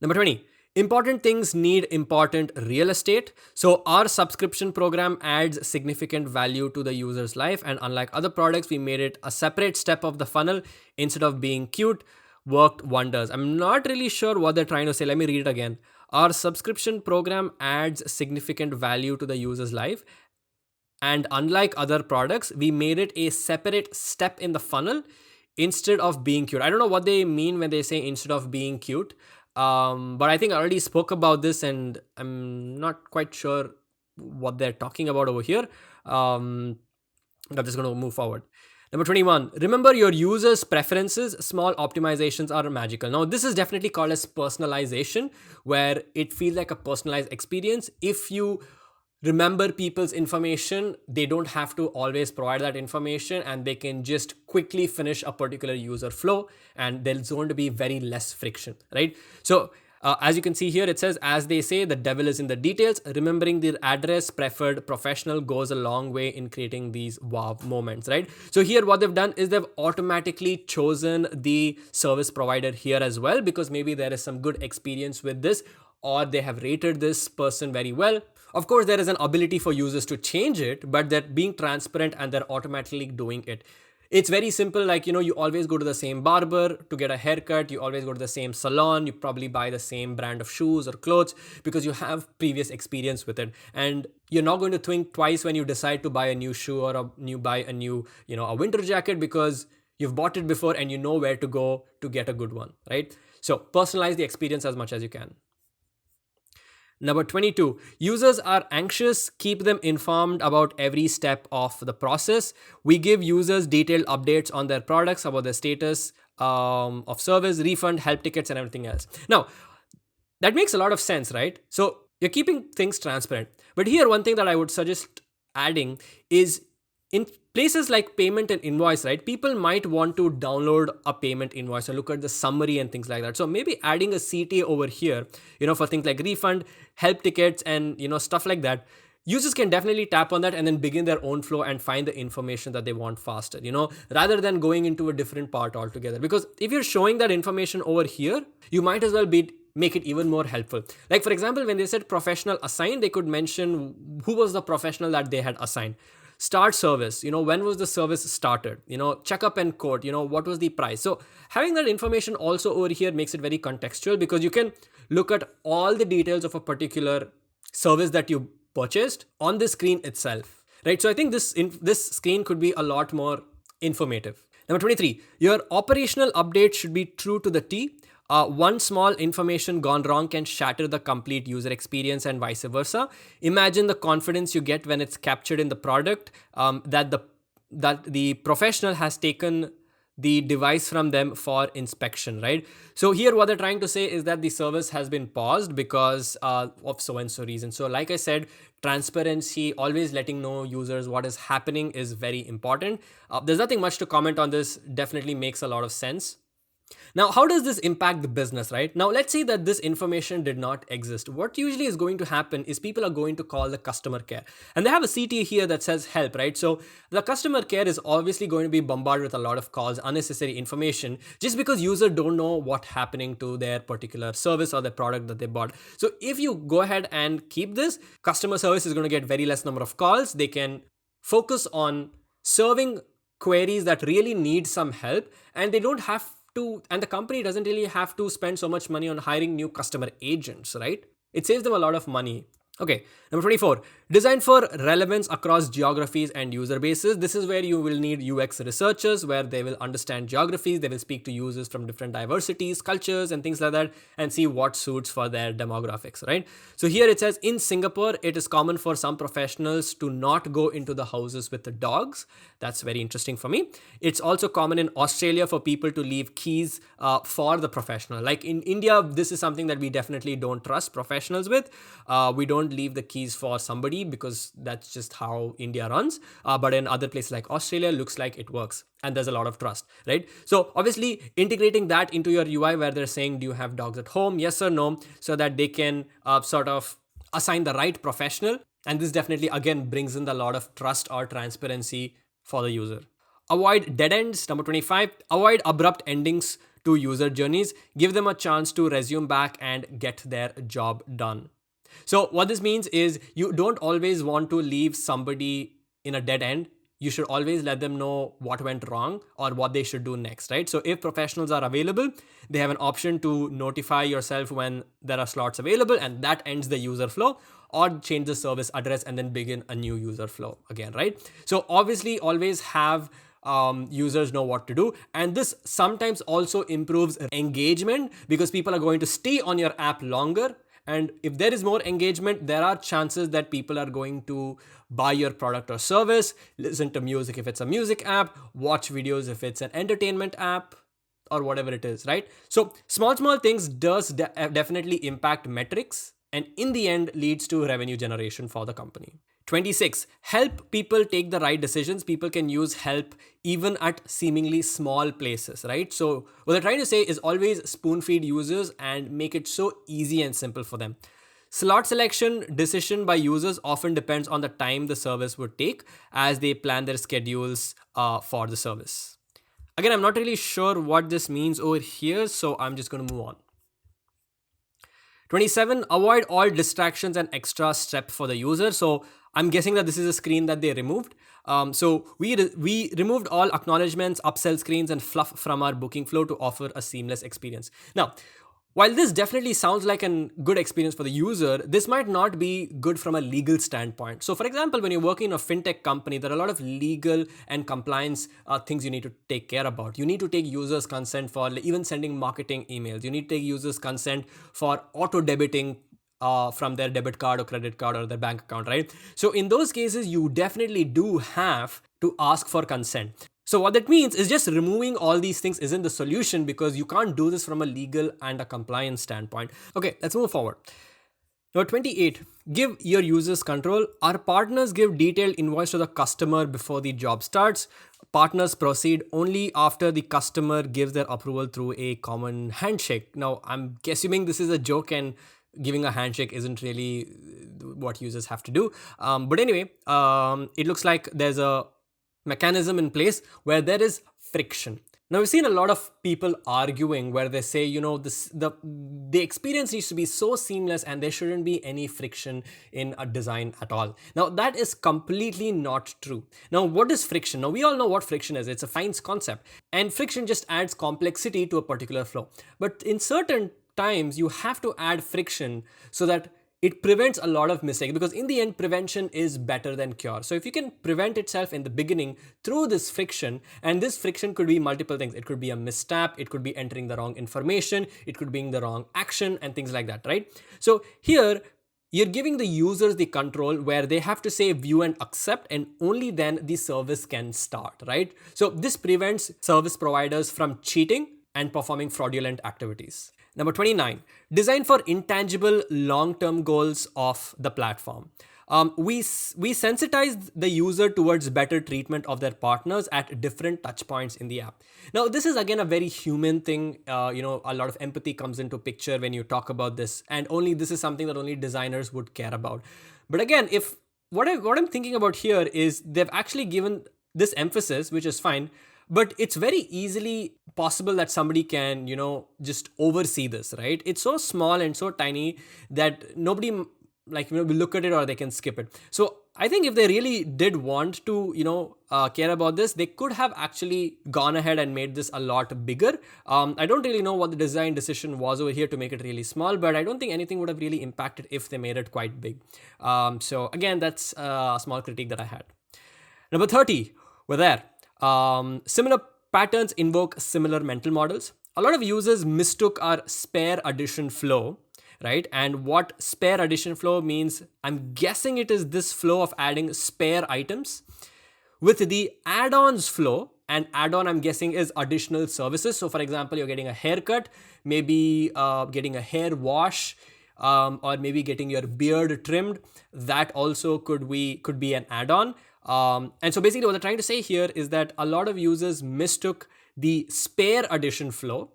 Number 20, important things need important real estate. So our subscription program adds significant value to the user's life. And unlike other products, we made it a separate step of the funnel. Instead of being cute, worked wonders. I'm not really sure what they're trying to say. Let me read it again. Our subscription program adds significant value to the user's life. And unlike other products, we made it a separate step in the funnel instead of being cute. I don't know what they mean when they say instead of being cute. But I think I already spoke about this, and I'm not quite sure what they're talking about over here. I'm just going to move forward. Number 21, remember your users' preferences. Small optimizations are magical. Now, this is definitely called as personalization, where it feels like a personalized experience. If you remember people's information, they don't have to always provide that information, and they can just quickly finish a particular user flow, and there's going to be very less friction, right? So as you can see here, it says, as they say, the devil is in the details. Remembering the address preferred professional goes a long way in creating these wow moments, right? So here what they've done is they've automatically chosen the service provider here as well, because maybe there is some good experience with this, or they have rated this person very well. Of course, there is an ability for users to change it, but they're being transparent and they're automatically doing it. It's very simple. Like, you always go to the same barber to get a haircut. You always go to the same salon. You probably buy the same brand of shoes or clothes because you have previous experience with it. And you're not going to think twice when you decide to buy a new shoe, or buy a new, a winter jacket, because you've bought it before and you know where to go to get a good one, right? So personalize the experience as much as you can. Number 22, users are anxious. Keep them informed about every step of the process. We give users detailed updates on their products, about their status of service, refund, help tickets, and everything else. Now, that makes a lot of sense, right? So you're keeping things transparent. But here, one thing that I would suggest adding is, in places like payment and invoice, right? People might want to download a payment invoice and look at the summary and things like that. So maybe adding a CTA over here, for things like refund, help tickets, and stuff like that. Users can definitely tap on that and then begin their own flow and find the information that they want faster, rather than going into a different part altogether. Because if you're showing that information over here, you might as well make it even more helpful. Like, for example, when they said professional assigned, they could mention who was the professional that they had assigned. Start service, when was the service started, checkup and quote, what was the price. So having that information also over here makes it very contextual, because you can look at all the details of a particular service that you purchased on the screen itself, right? So I think this screen could be a lot more informative. Number 23, your operational update should be true to the T. One small information gone wrong can shatter the complete user experience, and vice versa. Imagine the confidence you get when it's captured in the product, that the professional has taken the device from them for inspection, right? So here what they're trying to say is that the service has been paused because of so and so reason. So like I said, transparency, always letting know users what is happening, is very important. There's nothing much to comment on this. Definitely makes a lot of sense. Now, how does this impact the business, right? Now, let's say that this information did not exist. What usually is going to happen is people are going to call the customer care, and they have a CT here that says help, right? So the customer care is obviously going to be bombarded with a lot of calls, unnecessary information, just because users don't know what's happening to their particular service or the product that they bought. So if you go ahead and keep this, customer service is going to get very less number of calls. They can focus on serving queries that really need some help, and they don't have to, and the company doesn't really have to spend so much money on hiring new customer agents, right? It saves them a lot of money. Okay, number 24, design for relevance across geographies and user bases. This is where you will need UX researchers, where they will understand geographies, they will speak to users from different diversities, cultures, and things like that, and see what suits for their demographics, right? So here it says, in Singapore, it is common for some professionals to not go into the houses with the dogs. That's very interesting for me. It's also common in Australia for people to leave keys for the professional. Like in India, this is something that we definitely don't trust professionals with. We don't leave the keys for somebody because that's just how India runs. But in other places like Australia, looks like it works and there's a lot of trust, right? So obviously integrating that into your UI where they're saying, do you have dogs at home? Yes or no, so that they can sort of assign the right professional. And this definitely again brings in a lot of trust or transparency for the user. Avoid dead ends. Number 25, avoid abrupt endings to user journeys. Give them a chance to resume back and get their job done. So what this means is you don't always want to leave somebody in a dead end. You should always let them know what went wrong or what they should do next, right? So if professionals are available, they have an option to notify yourself when there are slots available, and that ends the user flow, or change the service address and then begin a new user flow again, right? So obviously always have users know what to do, and this sometimes also improves engagement because people are going to stay on your app longer. And if there is more engagement, there are chances that people are going to buy your product or service, listen to music if it's a music app, watch videos if it's an entertainment app, or whatever it is, right? So small things does definitely impact metrics, and in the end leads to revenue generation for the company. 26, help people take the right decisions. People can use help even at seemingly small places, right? So what they're trying to say is always spoon feed users and make it so easy and simple for them. Slot selection decision by users often depends on the time the service would take as they plan their schedules for the service. Again, I'm not really sure what this means over here, so I'm just going to move on. 27, avoid all distractions and extra step for the user. So I'm guessing that this is a screen that they removed. So we removed all acknowledgements, upsell screens, and fluff from our booking flow to offer a seamless experience. Now, while this definitely sounds like a good experience for the user, this might not be good from a legal standpoint. So for example, when you're working in a fintech company, there are a lot of legal and compliance things you need to take care about. You need to take users' consent for even sending marketing emails. You need to take users' consent for auto-debiting from their debit card or credit card or their bank account, right? So in those cases, you definitely do have to ask for consent. So what that means is just removing all these things isn't the solution because you can't do this from a legal and a compliance standpoint. Okay, let's move forward. Now 28, give your users control. Our partners give detailed invoice to the customer before the job starts. Partners proceed only after the customer gives their approval through a common handshake. Now I'm assuming this is a joke and giving a handshake isn't really what users have to do. But anyway, it looks like there's a mechanism in place where there is friction. Now we've seen a lot of people arguing where they say, the experience needs to be so seamless and there shouldn't be any friction in a design at all. Now that is completely not true. Now what is friction? Now we all know what friction is. It's a fine concept, and friction just adds complexity to a particular flow. But in certain times you have to add friction so that it prevents a lot of mistakes, because in the end, prevention is better than cure. So if you can prevent itself in the beginning through this friction, and this friction could be multiple things. It could be a misstep, it could be entering the wrong information, it could be the wrong action and things like that, right? So here, you're giving the users the control where they have to say view and accept, and only then the service can start, right? So this prevents service providers from cheating and performing fraudulent activities. Number 29, design for intangible long-term goals of the platform. We sensitize the user towards better treatment of their partners at different touch points in the app. Now, this is again a very human thing. A lot of empathy comes into picture when you talk about this, and only this is something that only designers would care about. But again, if what I'm thinking about here is they've actually given this emphasis, which is fine. But it's very easily possible that somebody can, just oversee this, right? It's so small and so tiny that nobody will look at it or they can skip it. So I think if they really did want to, care about this, they could have actually gone ahead and made this a lot bigger. I don't really know what the design decision was over here to make it really small, but I don't think anything would have really impacted if they made it quite big. So again, that's a small critique that I had. Number 30, we're there. Similar patterns invoke similar mental models. A lot of users mistook our spare addition flow, right? And what spare addition flow means, I'm guessing it is this flow of adding spare items with the add-ons flow. And add-on, I'm guessing, is additional services. So for example, you're getting a haircut, maybe getting a hair wash, or maybe getting your beard trimmed. That also could be an add-on. And so basically what they're trying to say here is that a lot of users mistook the spare addition flow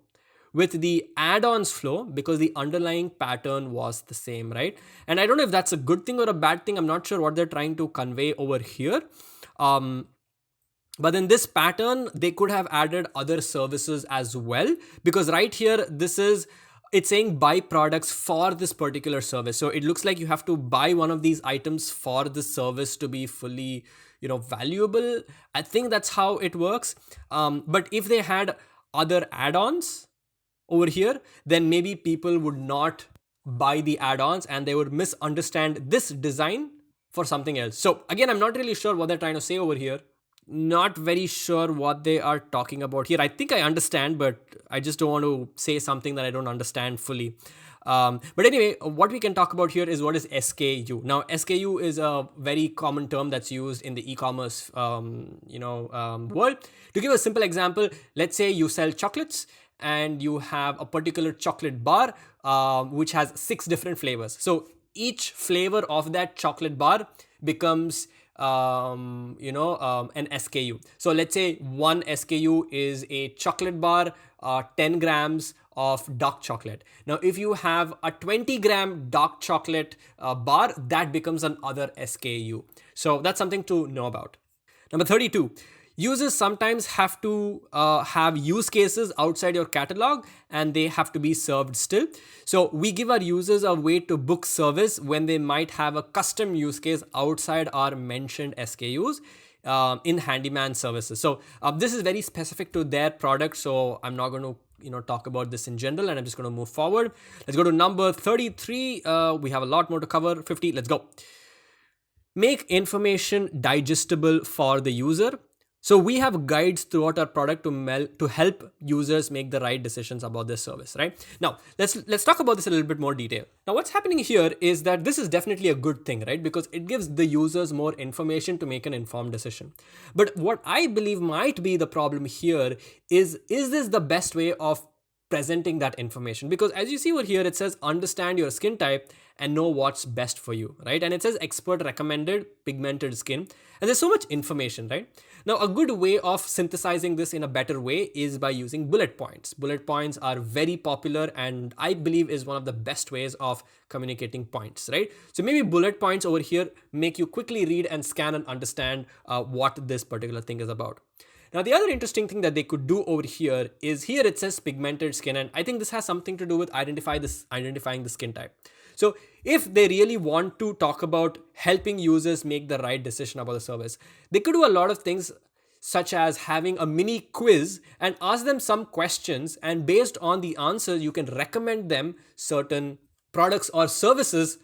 with the add-ons flow because the underlying pattern was the same, right? And I don't know if that's a good thing or a bad thing. I'm not sure what they're trying to convey over here. But in this pattern, they could have added other services as well, because right here, it's saying buy products for this particular service. So it looks like you have to buy one of these items for the service to be fully, valuable. I think that's how it works. But if they had other add-ons over here, then maybe people would not buy the add-ons and they would misunderstand this design for something else. So again, I'm not really sure what they're trying to say over here. Not very sure what they are talking about here. I think I understand, but I just don't want to say something that I don't understand fully. But anyway, what we can talk about here is what is SKU. Now, SKU is a very common term that's used in the e-commerce, world. To give a simple example, let's say you sell chocolates and you have a particular chocolate bar, which has 6 different flavors. So each flavor of that chocolate bar becomes an SKU. So let's say one SKU is a chocolate bar, 10 grams of dark chocolate. Now, if you have a 20-gram dark chocolate bar, that becomes another SKU. So that's something to know about. Number 32. Users sometimes have to have use cases outside your catalog and they have to be served still. So we give our users a way to book service when they might have a custom use case outside our mentioned SKUs in handyman services. So this is very specific to their product. So I'm not going to talk about this in general, and I'm just going to move forward. Let's go to number 33. We have a lot more to cover. 50. Let's go. Make information digestible for the user. So we have guides throughout our product to help users make the right decisions about this service, right? Now, let's talk about this in a little bit more detail. Now, what's happening here is that this is definitely a good thing, right? Because it gives the users more information to make an informed decision. But what I believe might be the problem here is this the best way of presenting that information? Because as you see over here, it says understand your skin type and know what's best for you, right? And it says expert recommended pigmented skin. And there's so much information, right? Now, a good way of synthesizing this in a better way is by using bullet points. Bullet points are very popular and I believe is one of the best ways of communicating points, right? So maybe bullet points over here make you quickly read and scan and understand what this particular thing is about. Now, the other interesting thing that they could do over here is here it says pigmented skin, and I think this has something to do with identifying the skin type. So if they really want to talk about helping users make the right decision about the service, they could do a lot of things such as having a mini quiz and ask them some questions, and based on the answers, you can recommend them certain products or services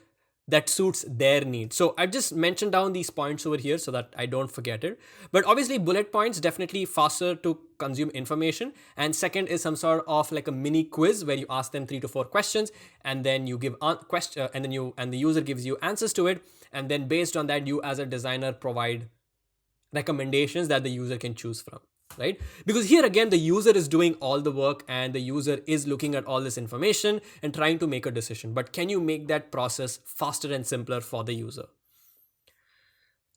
that suits their needs. So I've just mentioned down these points over here so that I don't forget it. But obviously bullet points definitely faster to consume information. And second is some sort of like a mini quiz where you ask them 3 to 4 questions and then you give question and the user gives you answers to it. And then based on that, you as a designer provide recommendations that the user can choose from. Right? Because here again, the user is doing all the work and the user is looking at all this information and trying to make a decision. But can you make that process faster and simpler for the user?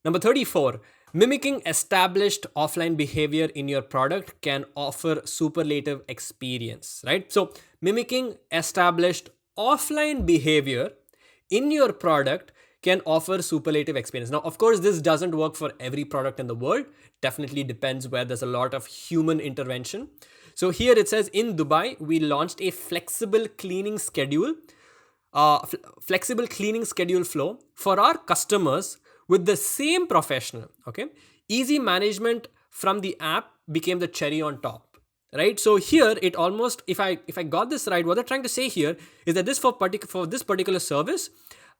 Number 34, mimicking established offline behavior in your product can offer superlative experience, right? So mimicking established offline behavior in your product can offer superlative experience. Now, of course, this doesn't work for every product in the world. Definitely depends where there's a lot of human intervention. So here it says in Dubai, we launched a flexible cleaning schedule flow for our customers with the same professional. Okay, easy management from the app became the cherry on top, right? So here it almost, if I got this right, what they're trying to say here is that for this particular service,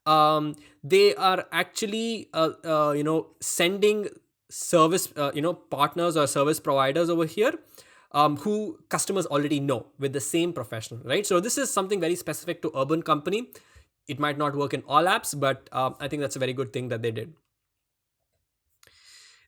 they are actually sending service partners or service providers over here, who customers already know with the same professional, right? So this is something very specific to urban company. It might not work in all apps, but I think that's a very good thing that they did.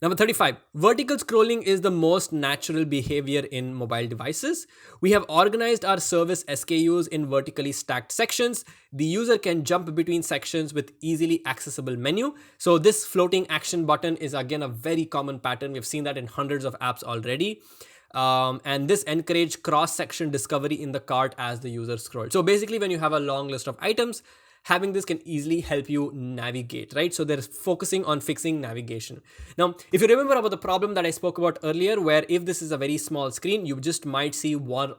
Number 35, vertical scrolling is the most natural behavior in mobile devices. We have organized our service SKUs in vertically stacked sections. The user can jump between sections with easily accessible menu. So this floating action button is again a very common pattern. We've seen that in hundreds of apps already. And this encourage cross-section discovery in the cart as the user scrolls. So basically, when you have a long list of items, having this can easily help you navigate, right? So they're focusing on fixing navigation. Now, if you remember about the problem that I spoke about earlier, where if this is a very small screen, you just might see one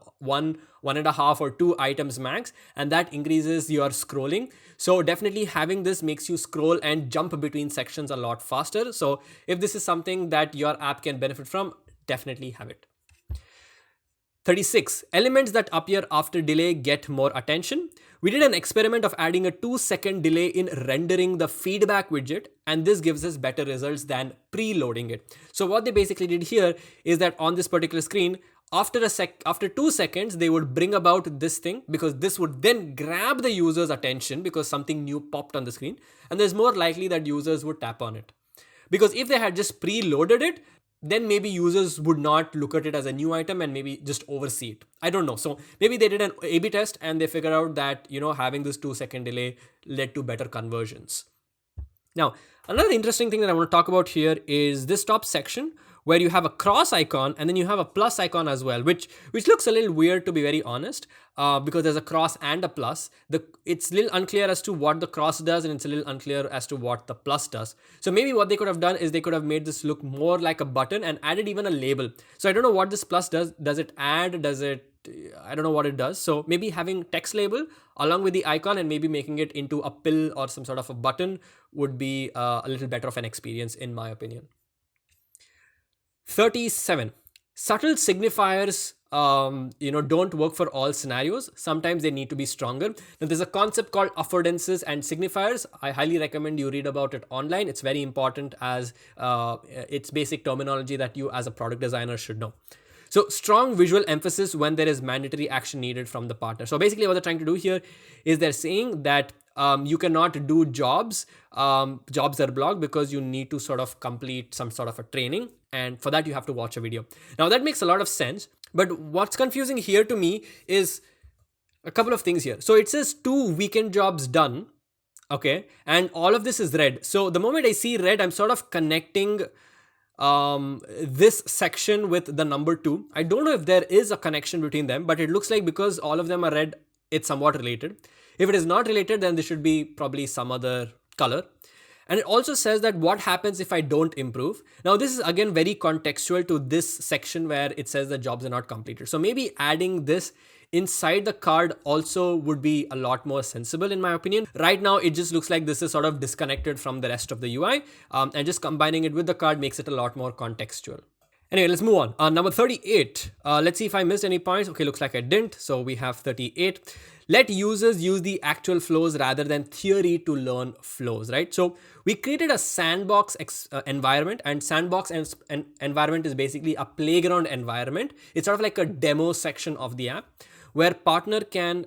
and a half or two items max, and that increases your scrolling. So definitely having this makes you scroll and jump between sections a lot faster. So if this is something that your app can benefit from, definitely have it. 36, elements that appear after delay get more attention. We did an experiment of adding a 2-second delay in rendering the feedback widget, and this gives us better results than preloading it. So what they basically did here is that on this particular screen, after 2 seconds, they would bring about this thing, because this would then grab the user's attention because something new popped on the screen, and there's more likely that users would tap on it. Because if they had just preloaded it, then maybe users would not look at it as a new item and maybe just oversee it. I don't know. So maybe they did an A/B test and they figured out that, having this 2-second delay led to better conversions. Now, another interesting thing that I want to talk about here is this top section, where you have a cross icon and then you have a plus icon as well, which looks a little weird, to be very honest, because there's a cross and a plus. It's a little unclear as to what the cross does, and it's a little unclear as to what the plus does. So maybe what they could have done is they could have made this look more like a button and added even a label. So I don't know what this plus does. Does it add? I don't know what it does. So maybe having text label along with the icon and maybe making it into a pill or some sort of a button would be a little better of an experience, in my opinion. 37, subtle signifiers don't work for all scenarios. Sometimes they need to be stronger. Now, there's a concept called affordances and signifiers. I highly recommend you read about it online. It's very important, as it's basic terminology that you as a product designer should know. So strong visual emphasis when there is mandatory action needed from the partner. So basically what they're trying to do here is they're saying that you cannot do jobs that are blocked, because you need to sort of complete some sort of a training, and for that you have to watch a video. Now that makes a lot of sense, but what's confusing here to me is a couple of things here. So it says 2 weekend jobs done, okay, and all of this is red. So the moment I see red, I'm sort of connecting this section with the number 2. I don't know if there is a connection between them, but it looks like because all of them are red, it's somewhat related. If it is not related, then this should be probably some other color. And it also says that what happens if I don't improve. Now this is again very contextual to this section where it says that jobs are not completed. So maybe adding this inside the card also would be a lot more sensible, in my opinion. Right now it just looks like this is sort of disconnected from the rest of the UI, and just combining it with the card makes it a lot more contextual. Anyway, let's move on. Number 38. Let's see if I missed any points. Okay, looks like I didn't. So we have 38. Let users use the actual flows rather than theory to learn flows, right? So we created a sandbox environment, and sandbox environment is basically a playground environment. It's sort of like a demo section of the app where partner can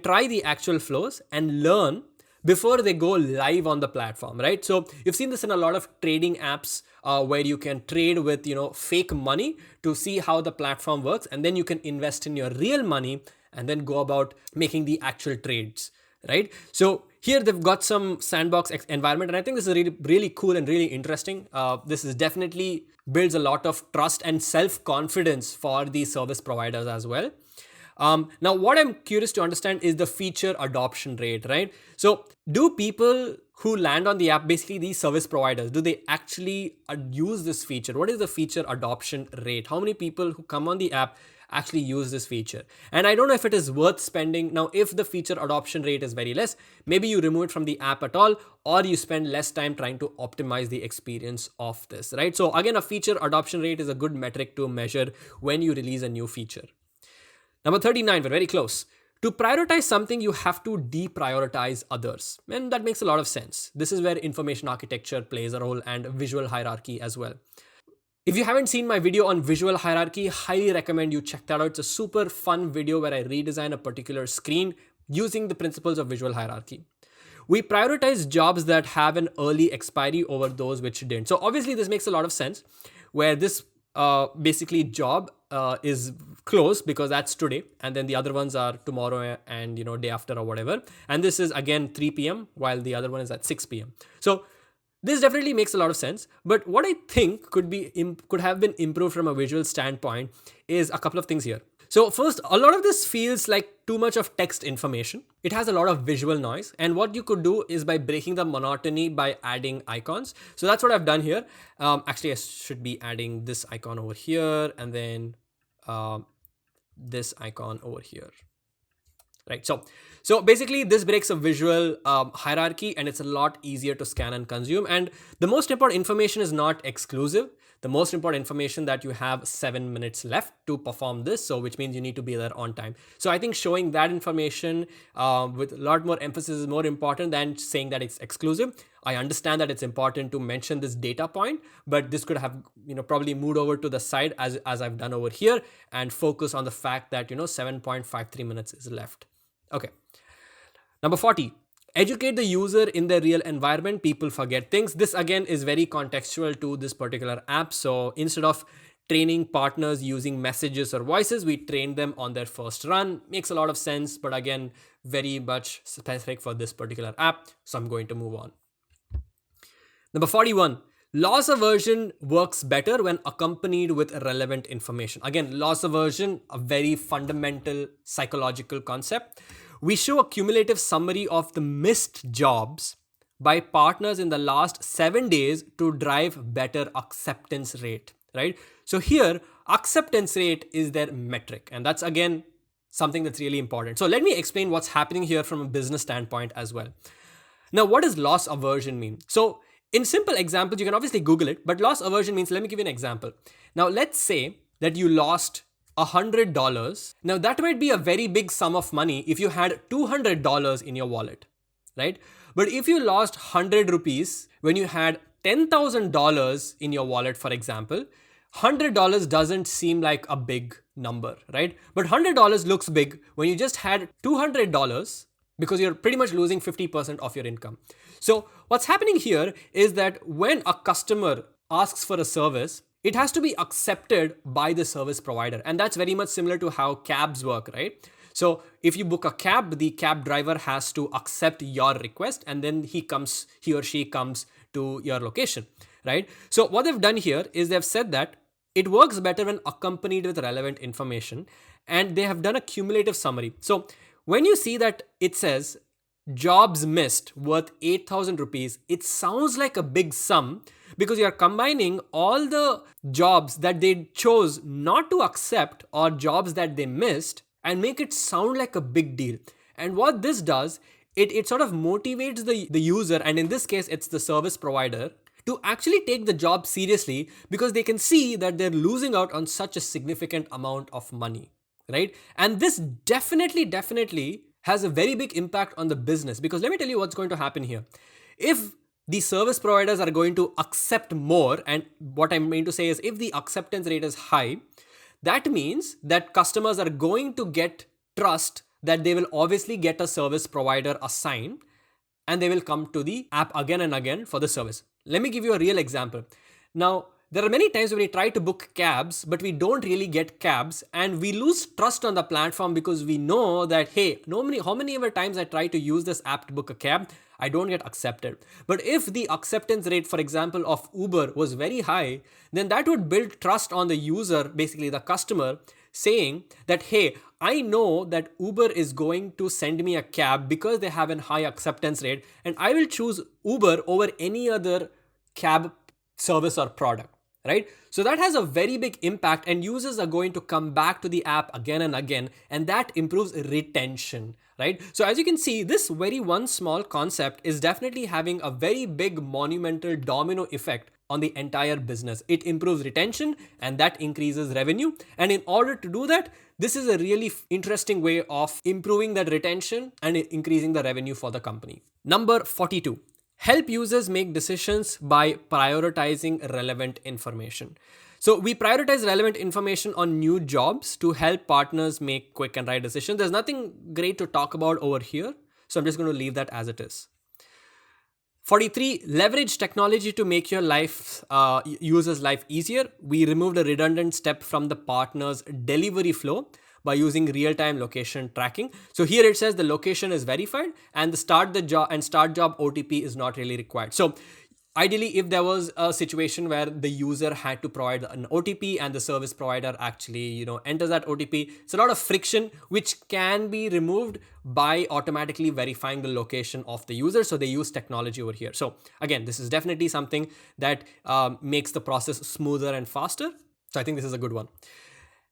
try the actual flows and learn before they go live on the platform, right? So you've seen this in a lot of trading apps where you can trade with, fake money to see how the platform works, and then you can invest in your real money and then go about making the actual trades, right? So here they've got some sandbox environment, and I think this is really, really cool and really interesting. This is definitely builds a lot of trust and self-confidence for the service providers as well. Now, what I'm curious to understand is the feature adoption rate, right? So do people who land on the app, basically these service providers, do they actually use this feature? What is the feature adoption rate? How many people who come on the app actually use this feature. And I don't know if it is worth spending. Now, if the feature adoption rate is very less, maybe you remove it from the app at all, or you spend less time trying to optimize the experience of this, right? So again, a feature adoption rate is a good metric to measure when you release a new feature. Number 39, we're very close. To prioritize something, you have to deprioritize others. And that makes a lot of sense. This is where information architecture plays a role, and visual hierarchy as well. If you haven't seen my video on visual hierarchy, highly recommend you check that out. It's a super fun video where I redesign a particular screen using the principles of visual hierarchy. We prioritize jobs that have an early expiry over those which didn't. So obviously this makes a lot of sense, where this basically job is closed because that's today, and then the other ones are tomorrow and day after or whatever. And this is again 3 p.m. while the other one is at 6 p.m. So this definitely makes a lot of sense. But what I think could have been improved from a visual standpoint is a couple of things here. So first, a lot of this feels like too much of text information. It has a lot of visual noise. And what you could do is by breaking the monotony by adding icons. So that's what I've done here. Actually, I should be adding this icon over here and then this icon over here. Right. So basically this breaks a visual hierarchy, and it's a lot easier to scan and consume. And the most important information is not exclusive. The most important information that you have 7 minutes left to perform this. So which means you need to be there on time. So I think showing that information with a lot more emphasis is more important than saying that it's exclusive. I understand that it's important to mention this data point, but this could have probably moved over to the side as I've done over here, and focus on the fact that 7.53 minutes is left. Okay. Number 40. Educate the user in their real environment. People forget things. This again is very contextual to this particular app. So instead of training partners using messages or voices, we train them on their first run. Makes a lot of sense, but again, very much specific for this particular app. So I'm going to move on. Number 41. Loss aversion works better when accompanied with relevant information. Again, loss aversion, a very fundamental psychological concept. We show a cumulative summary of the missed jobs by partners in the last 7 days to drive better acceptance rate, right? So here, acceptance rate is their metric. And that's again, something that's really important. So let me explain what's happening here from a business standpoint as well. Now, what does loss aversion mean? So in simple examples, you can obviously Google it, but loss aversion means, let me give you an example. Now, let's say that you lost $100. Now that might be a very big sum of money if you had $200 in your wallet, right? But if you lost 100 rupees when you had $10,000 in your wallet, for example, $100 doesn't seem like a big number, right? But $100 looks big when you just had $200 because you're pretty much losing 50% of your income. So what's happening here is that when a customer asks for a service, it has to be accepted by the service provider. And that's very much similar to how cabs work, right? So if you book a cab, the cab driver has to accept your request, and then he or she comes to your location, right? So what they've done here is they've said that it works better when accompanied with relevant information, and they have done a cumulative summary. So when you see that it says jobs missed worth 8,000 rupees, it sounds like a big sum, because you are combining all the jobs that they chose not to accept or jobs that they missed and make it sound like a big deal. And what this does, it sort of motivates the user, and in this case, it's the service provider, to actually take the job seriously, because they can see that they're losing out on such a significant amount of money, right? And this definitely has a very big impact on the business, because let me tell you what's going to happen here. If the service providers are going to accept more, and what I'm going to say is if the acceptance rate is high, that means that customers are going to get trust that they will obviously get a service provider assigned, and they will come to the app again and again for the service. Let me give you a real example. Now, there are many times when we try to book cabs, but we don't really get cabs, and we lose trust on the platform because we know that, hey, how many ever times I try to use this app to book a cab, I don't get accepted. But if the acceptance rate, for example, of Uber was very high, then that would build trust on the user, basically the customer, saying that, hey, I know that Uber is going to send me a cab because they have a high acceptance rate, and I will choose Uber over any other cab service or product, right? So that has a very big impact, and users are going to come back to the app again and again, and that improves retention, right? So as you can see, this very one small concept is definitely having a very big monumental domino effect on the entire business. It improves retention and that increases revenue. And in order to do that, this is a really interesting way of improving that retention and increasing the revenue for the company. Number 42. Help users make decisions by prioritizing relevant information. So we prioritize relevant information on new jobs to help partners make quick and right decisions. There's nothing great to talk about over here, so I'm just going to leave that as it is. 43, leverage technology to make your user's life easier. We removed a redundant step from the partner's delivery flow by using real-time location tracking. So here it says the location is verified and the start job OTP is not really required. So ideally, if there was a situation where the user had to provide an OTP and the service provider actually, enters that OTP, it's a lot of friction which can be removed by automatically verifying the location of the user. So they use technology over here. So again, this is definitely something that makes the process smoother and faster. So I think this is a good one.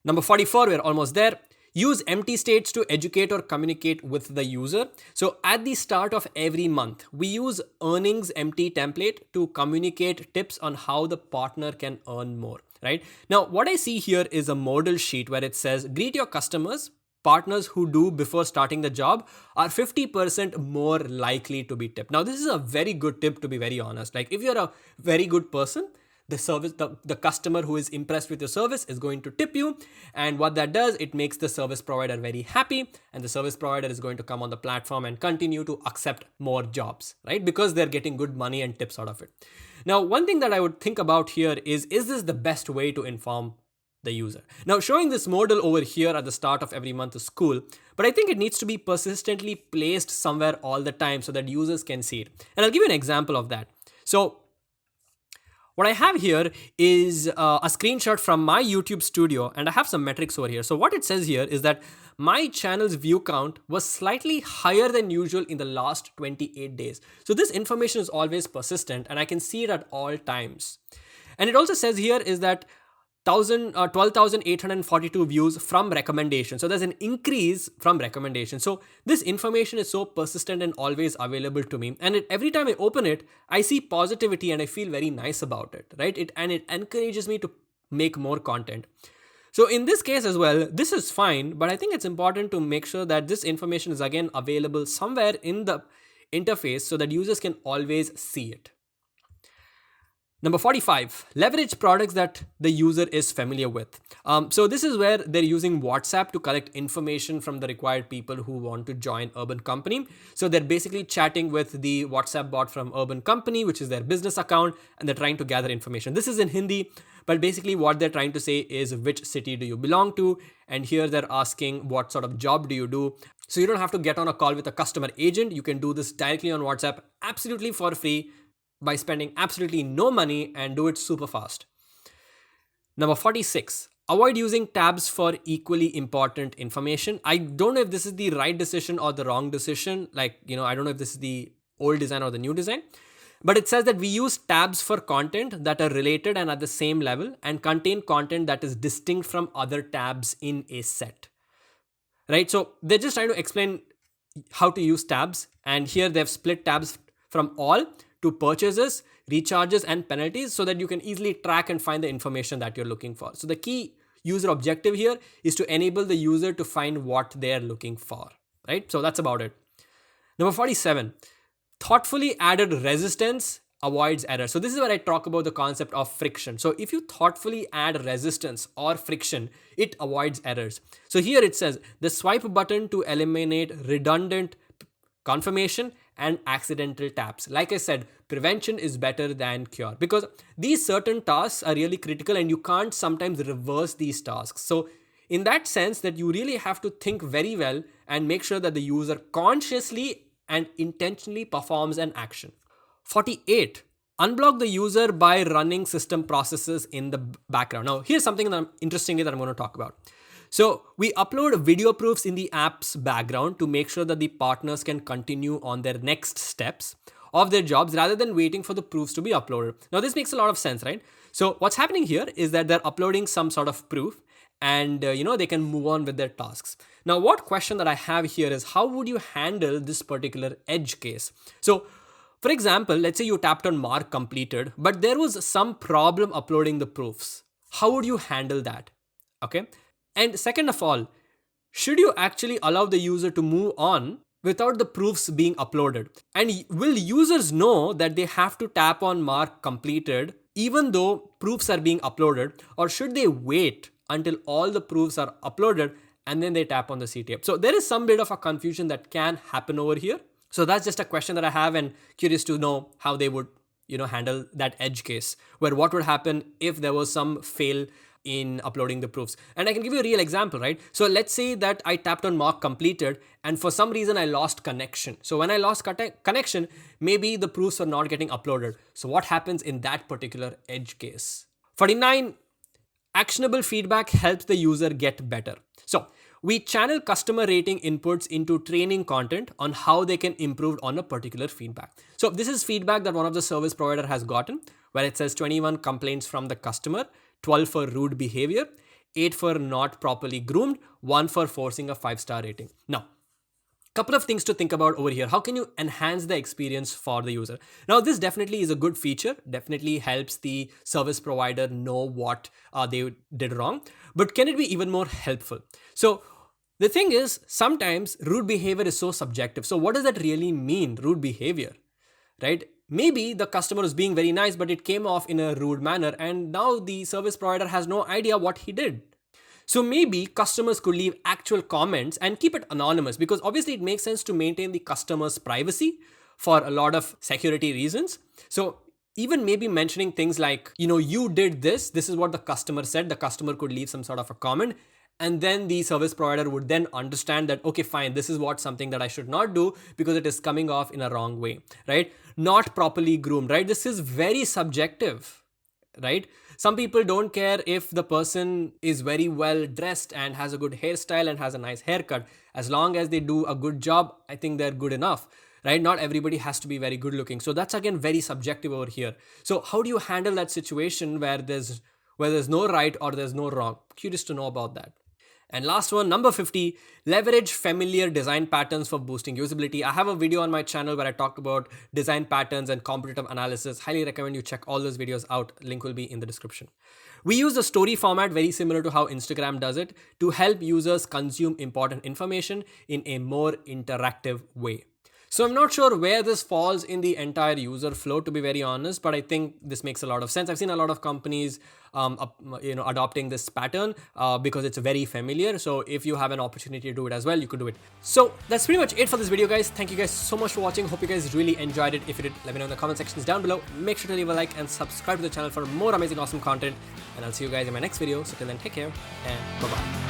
Number 44, we're almost there. Use empty states to educate or communicate with the user. So at the start of every month, we use earnings empty template to communicate tips on how the partner can earn more, right? Now, what I see here is a modal sheet where it says, greet your customers. Partners who do before starting the job are 50% more likely to be tipped. Now, this is a very good tip, to be very honest. Like if you're a very good person, the customer who is impressed with your service is going to tip you. And what that does, it makes the service provider very happy, and the service provider is going to come on the platform and continue to accept more jobs, right? Because they're getting good money and tips out of it. Now, one thing that I would think about here is this the best way to inform the user? Now, showing this modal over here at the start of every month is cool, but I think it needs to be persistently placed somewhere all the time so that users can see it. And I'll give you an example of that. So what I have here is a screenshot from my YouTube studio, and I have some metrics over here. So what it says here is that my channel's view count was slightly higher than usual in the last 28 days. So this information is always persistent and I can see it at all times. And it also says here is that 12,842 views from recommendation. So there's an increase from recommendation. So this information is so persistent and always available to me. And every time I open it, I see positivity and I feel very nice about it, right? It encourages me to make more content. So in this case as well, this is fine, but I think it's important to make sure that this information is again available somewhere in the interface so that users can always see it. Number 45, leverage products that the user is familiar with. So this is where they're using WhatsApp to collect information from the required people who want to join Urban Company. So they're basically chatting with the WhatsApp bot from Urban Company, which is their business account, and they're trying to gather information. This is in Hindi, but basically what they're trying to say is which city do you belong to? And here they're asking what sort of job do you do? So you don't have to get on a call with a customer agent. You can do this directly on WhatsApp, absolutely for free, by spending absolutely no money, and do it super fast. Number 46, avoid using tabs for equally important information. I don't know if this is the right decision or the wrong decision. I don't know if this is the old design or the new design, but it says that we use tabs for content that are related and at the same level and contain content that is distinct from other tabs in a set, right? So they're just trying to explain how to use tabs. And here they've split tabs from all to purchases, recharges, and penalties so that you can easily track and find the information that you're looking for. So the key user objective here is to enable the user to find what they're looking for, right? So that's about it. Number 47, thoughtfully added resistance avoids error. So this is where I talk about the concept of friction. So if you thoughtfully add resistance or friction, it avoids errors. So here it says the swipe button to eliminate redundant confirmation and accidental taps. Like I said, prevention is better than cure because these certain tasks are really critical and you can't sometimes reverse these tasks. So in that sense that you really have to think very well and make sure that the user consciously and intentionally performs an action. 48, unblock the user by running system processes in the background. Now here's something that interestingly that I'm going to talk about. So we upload video proofs in the app's background to make sure that the partners can continue on their next steps. of their jobs rather than waiting for the proofs to be uploaded. Now this makes a lot of sense, right? So what's happening here is that they're uploading some sort of proof and they can move on with their tasks. Now what question that I have here is, how would you handle this particular edge case? So for example, let's say you tapped on mark completed, but there was some problem uploading the proofs. How would you handle that? Okay. And second of all, should you actually allow the user to move on without the proofs being uploaded? And will users know that they have to tap on mark completed even though proofs are being uploaded, or should they wait until all the proofs are uploaded and then they tap on the CTF? So there is some bit of a confusion that can happen over here. So that's just a question that I have, and curious to know how they would, handle that edge case, where what would happen if there was some fail in uploading the proofs. And I can give you a real example, right? So let's say that I tapped on mark completed and for some reason I lost connection. So when I lost connection, maybe the proofs are not getting uploaded. So what happens in that particular edge case? 49, actionable feedback helps the user get better. So we channel customer rating inputs into training content on how they can improve on a particular feedback. So this is feedback that one of the service provider has gotten, where it says 21 complaints from the customer, 12 for rude behavior, 8 for not properly groomed, 1 for forcing a 5-star rating. Now, couple of things to think about over here. How can you enhance the experience for the user? Now, this definitely is a good feature, definitely helps the service provider know what they did wrong, but can it be even more helpful? So the thing is, sometimes rude behavior is so subjective. So what does that really mean, rude behavior, right? Maybe the customer is being very nice, but it came off in a rude manner, and now the service provider has no idea what he did. So maybe customers could leave actual comments and keep it anonymous, because obviously it makes sense to maintain the customer's privacy for a lot of security reasons. So even maybe mentioning things like, you did this is what the customer said. The customer could leave some sort of a comment, and then the service provider would then understand that, okay, fine, this is something that I should not do because it is coming off in a wrong way, right? Not properly groomed, right? This is very subjective, right? Some people don't care if the person is very well dressed and has a good hairstyle and has a nice haircut. As long as they do a good job, I think they're good enough, right? Not everybody has to be very good looking. So that's again very subjective over here. So how do you handle that situation where there's no right or there's no wrong? Curious to know about that. And last one, number 50, leverage familiar design patterns for boosting usability. I have a video on my channel where I talk about design patterns and competitive analysis. Highly recommend you check all those videos out. Link will be in the description. We use the story format, very similar to how Instagram does it, to help users consume important information in a more interactive way. So I'm not sure where this falls in the entire user flow, to be very honest, but I think this makes a lot of sense. I've seen a lot of companies adopting this pattern because it's very familiar. So if you have an opportunity to do it as well, you could do it. So that's pretty much it for this video, guys. Thank you guys so much for watching. Hope you guys really enjoyed it. If you did, let me know in the comment sections down below. Make sure to leave a like and subscribe to the channel for more amazing, awesome content. And I'll see you guys in my next video. So till then, take care and bye-bye.